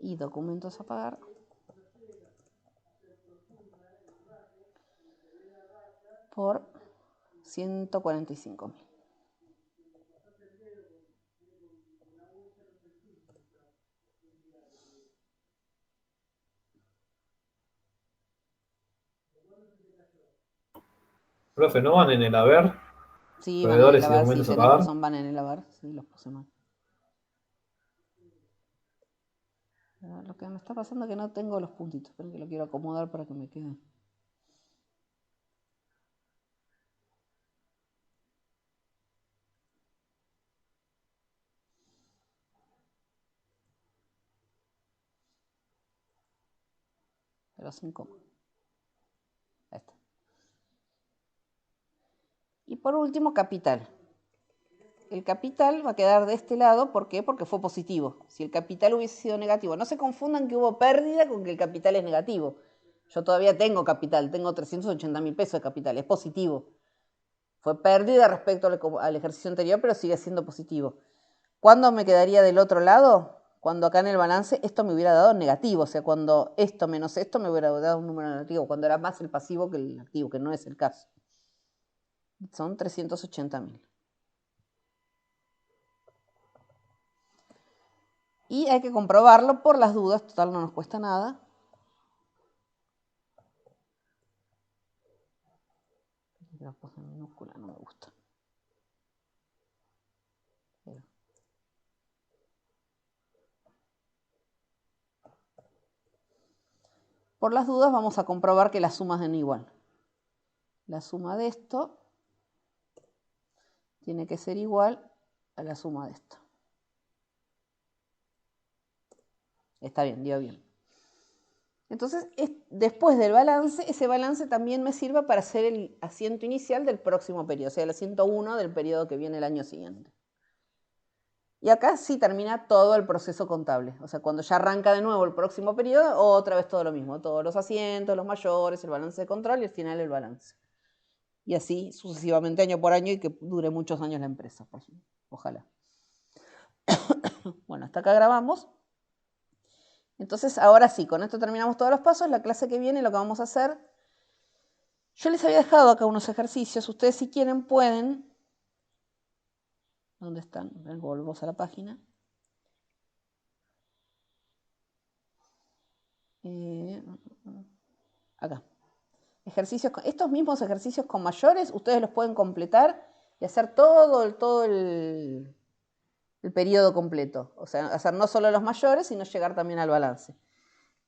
Speaker 1: Y documentos a pagar. Por 145.000.
Speaker 2: Profe, ¿no van en el haber?
Speaker 1: Sí, van en el
Speaker 2: Proveedores y
Speaker 1: haber, sí,
Speaker 2: documentos a
Speaker 1: tenés
Speaker 2: pagar.
Speaker 1: razón, van en el haber. Sí, los puse mal. Pero lo que me está pasando es que no tengo los puntitos. Esperen que lo quiero acomodar para que me quede. Pero sin coma. Ahí está. Y por último, capital. El capital va a quedar de este lado, ¿por qué? Porque fue positivo. Si el capital hubiese sido negativo, no se confundan que hubo pérdida con que el capital es negativo. Yo todavía tengo capital, tengo 380.000 pesos de capital, es positivo. Fue pérdida respecto al ejercicio anterior, pero sigue siendo positivo. ¿Cuándo me quedaría del otro lado? Cuando acá en el balance esto me hubiera dado negativo, o sea, cuando esto menos esto me hubiera dado un número negativo, cuando era más el pasivo que el activo, que no es el caso. Son 380.000. Y hay que comprobarlo por las dudas, total no nos cuesta nada. La puse en minúscula, no me gusta. Por las dudas vamos a comprobar que las sumas den igual. La suma de esto tiene que ser igual a la suma de esto. Está bien, dio bien. Entonces, después del balance, ese balance también me sirve para hacer el asiento inicial del próximo periodo, o sea, el asiento 1 del periodo que viene el año siguiente. Y acá sí termina todo el proceso contable. O sea, cuando ya arranca de nuevo el próximo periodo, otra vez todo lo mismo. Todos los asientos, los mayores, el balance de control y al final el balance. Y así sucesivamente año por año y que dure muchos años la empresa. Ojalá. Bueno, hasta acá grabamos. Entonces, ahora sí, con esto terminamos todos los pasos. La clase que viene lo que vamos a hacer... Yo les había dejado acá unos ejercicios. Ustedes si quieren pueden... ¿Dónde están? Volvemos a la página. Acá. Ejercicios, estos mismos ejercicios con mayores, ustedes los pueden completar y hacer todo el periodo completo. O sea, hacer no solo los mayores, sino llegar también al balance.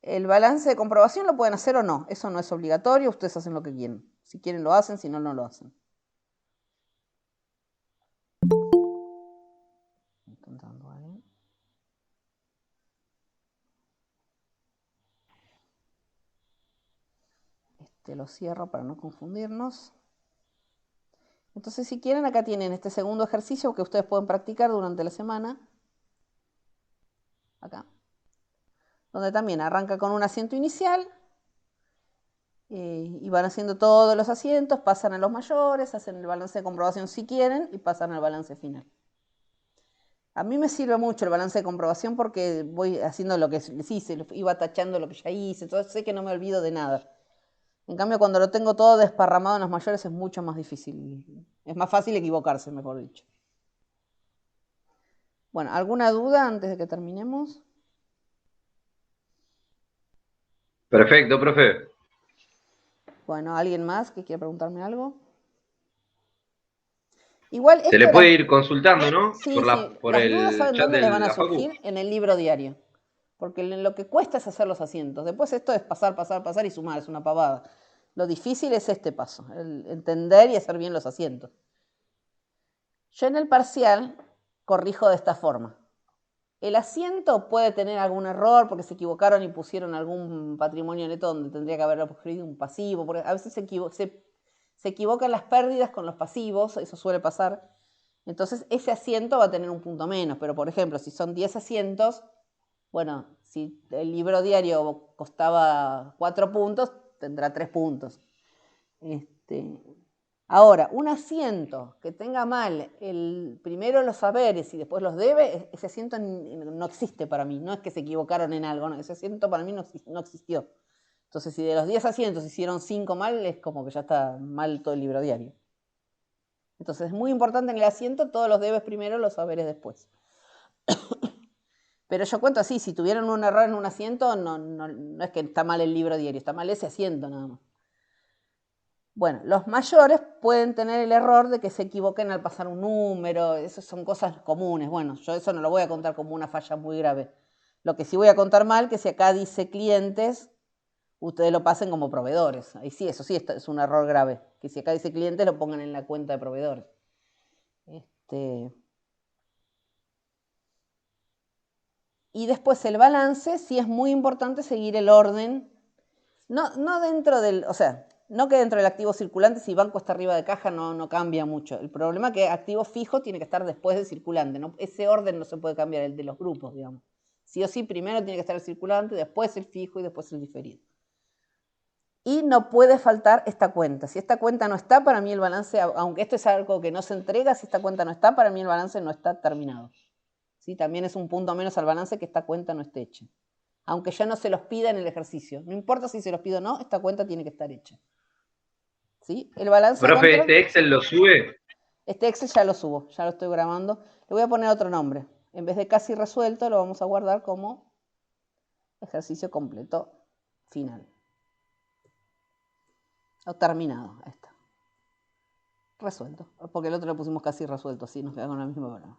Speaker 1: El balance de comprobación lo pueden hacer o no. Eso no es obligatorio, ustedes hacen lo que quieren. Si quieren lo hacen, si no, no lo hacen. Intentando ahí. Lo cierro para no confundirnos. Entonces, si quieren, acá tienen este segundo ejercicio que ustedes pueden practicar durante la semana. Acá. Donde también arranca con un asiento inicial. Y van haciendo todos los asientos, pasan a los mayores, hacen el balance de comprobación si quieren y pasan al balance final. A mí me sirve mucho el balance de comprobación porque voy haciendo lo que les hice, iba tachando lo que ya hice, entonces sé que no me olvido de nada. En cambio, cuando lo tengo todo desparramado en los mayores es mucho más difícil. Es más fácil equivocarse, mejor dicho. Bueno, ¿alguna duda antes de que terminemos?
Speaker 4: Perfecto, profe.
Speaker 1: Bueno, ¿alguien más que quiera preguntarme algo? Igual
Speaker 4: Se le puede ir consultando, ¿no?
Speaker 1: Sí,
Speaker 4: Por
Speaker 1: las dudas,
Speaker 4: el
Speaker 1: ¿saben
Speaker 4: chat
Speaker 1: dónde
Speaker 4: de
Speaker 1: les van a
Speaker 4: la facu.
Speaker 1: surgir? En el libro diario. Porque lo que cuesta es hacer los asientos. Después esto es pasar, pasar, pasar y sumar, es una pavada. Lo difícil es este paso, el entender y hacer bien los asientos. Yo en el parcial corrijo de esta forma. El asiento puede tener algún error porque se equivocaron y pusieron algún patrimonio neto donde tendría que haberlo escrito un pasivo. Porque a veces se equivocan las pérdidas con los pasivos, eso suele pasar. Entonces ese asiento va a tener un punto menos. Pero por ejemplo, si son 10 asientos, bueno, si el libro diario costaba 4 puntos, tendrá 3 puntos. Ahora, un asiento que tenga mal primero los saberes y después los debe, ese asiento no existe para mí. No es que se equivocaron en algo, no, ese asiento para mí no existió. Entonces, si de los 10 asientos hicieron 5 mal, es como que ya está mal todo el libro diario. Entonces, es muy importante en el asiento todos los debes primero, los saberes después. Pero yo cuento así, si tuvieron un error en un asiento, no es que está mal el libro diario, está mal ese asiento nada más. Bueno, los mayores pueden tener el error de que se equivoquen al pasar un número, esas son cosas comunes. Bueno, yo eso no lo voy a contar como una falla muy grave. Lo que sí voy a contar mal, que si acá dice clientes, ustedes lo pasen como proveedores. Ahí sí, eso sí es un error grave. Que si acá dice clientes, lo pongan en la cuenta de proveedores. Y después el balance, sí es muy importante seguir el orden. No dentro del, o sea, no que dentro del activo circulante, si banco está arriba de caja no cambia mucho. El problema es que activo fijo tiene que estar después del circulante, ¿no? Ese orden no se puede cambiar, el de los grupos, digamos. Sí o sí, primero tiene que estar el circulante, después el fijo y después el diferido. Y no puede faltar esta cuenta. Si esta cuenta no está, para mí el balance, aunque esto es algo que no se entrega, si esta cuenta no está, para mí el balance no está terminado. ¿Sí? También es un punto menos al balance que esta cuenta no esté hecha. Aunque ya no se los pida en el ejercicio. No importa si se los pido o no, esta cuenta tiene que estar hecha. ¿Sí? El balance de
Speaker 4: Profe,
Speaker 1: control,
Speaker 4: ¿este Excel lo sube?
Speaker 1: este Excel ya lo subo, ya lo estoy grabando. Le voy a poner otro nombre. En vez de casi resuelto, lo vamos a guardar como ejercicio completo final. O terminado, ahí está. Resuelto, porque el otro le pusimos casi resuelto, así nos queda con la misma palabra.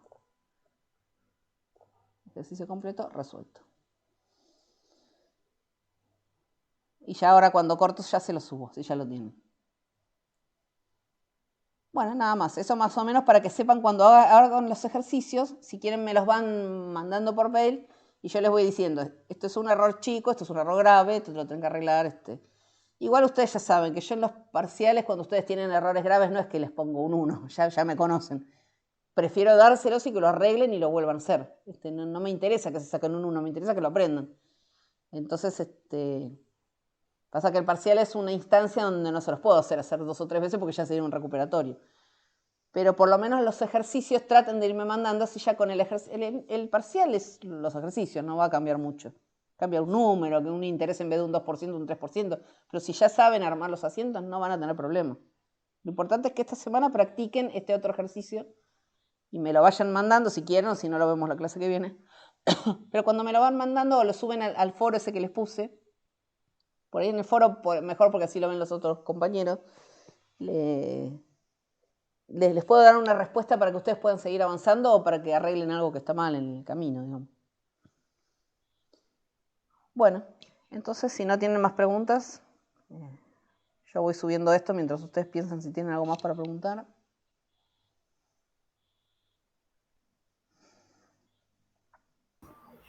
Speaker 1: Ejercicio completo, resuelto. Y ya ahora cuando corto ya se lo subo, si ya lo tienen. Bueno, nada más, eso más o menos para que sepan cuando hagan los ejercicios, si quieren me los van mandando por mail y yo les voy diciendo, esto es un error chico, esto es un error grave, esto lo tienen que arreglar. Igual ustedes ya saben que yo en los parciales, cuando ustedes tienen errores graves, no es que les pongo un 1, ya me conocen. Prefiero dárselos y que lo arreglen y lo vuelvan a hacer. No me interesa que se saquen un 1, me interesa que lo aprendan. Entonces, pasa que el parcial es una instancia donde no se los puedo hacer 2 o 3 veces porque ya sería un recuperatorio. Pero por lo menos los ejercicios traten de irme mandando, así ya con el parcial es los ejercicios, no va a cambiar mucho. Cambia un número, que un interés en vez de un 2%, un 3%, pero si ya saben armar los asientos no van a tener problema. Lo importante es que esta semana practiquen este otro ejercicio y me lo vayan mandando si quieren o si no lo vemos la clase que viene. Pero cuando me lo van mandando o lo suben al foro ese que les puse, por ahí en el foro, mejor porque así lo ven los otros compañeros, les puedo dar una respuesta para que ustedes puedan seguir avanzando o para que arreglen algo que está mal en el camino, digamos. Bueno, entonces si no tienen más preguntas, yo voy subiendo esto mientras ustedes piensan si tienen algo más para preguntar.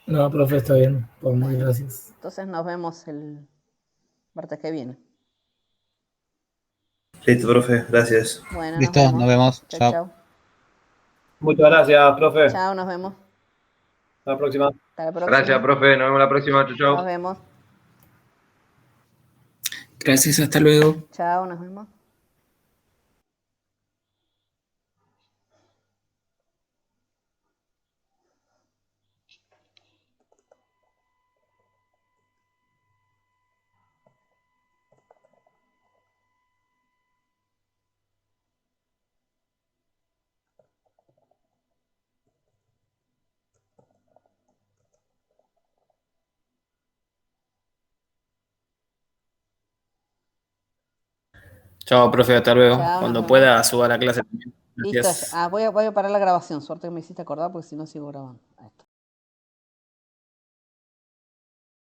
Speaker 5: No, profe, está bien. Pues muy gracias.
Speaker 1: Entonces nos vemos el martes que viene.
Speaker 6: Listo, profe, gracias.
Speaker 1: Bueno,
Speaker 7: Listo, nos vemos.
Speaker 1: Chau,
Speaker 7: Chao.
Speaker 1: chau.
Speaker 2: Muchas gracias, profe.
Speaker 1: Chao, nos vemos.
Speaker 2: Hasta la próxima.
Speaker 1: Hasta la próxima.
Speaker 4: Gracias, profe. Nos vemos la próxima. Chau, chau.
Speaker 1: Nos vemos.
Speaker 3: Gracias, hasta luego.
Speaker 1: Chao, nos vemos.
Speaker 3: Chao, profe, hasta luego.
Speaker 1: Chao,
Speaker 3: Cuando
Speaker 1: nos
Speaker 3: pueda,
Speaker 1: vemos.
Speaker 3: suba la clase también.
Speaker 1: Listo,
Speaker 3: Gracias.
Speaker 1: voy a parar la grabación. Suerte que me hiciste acordar porque si no sigo grabando. Ahí está.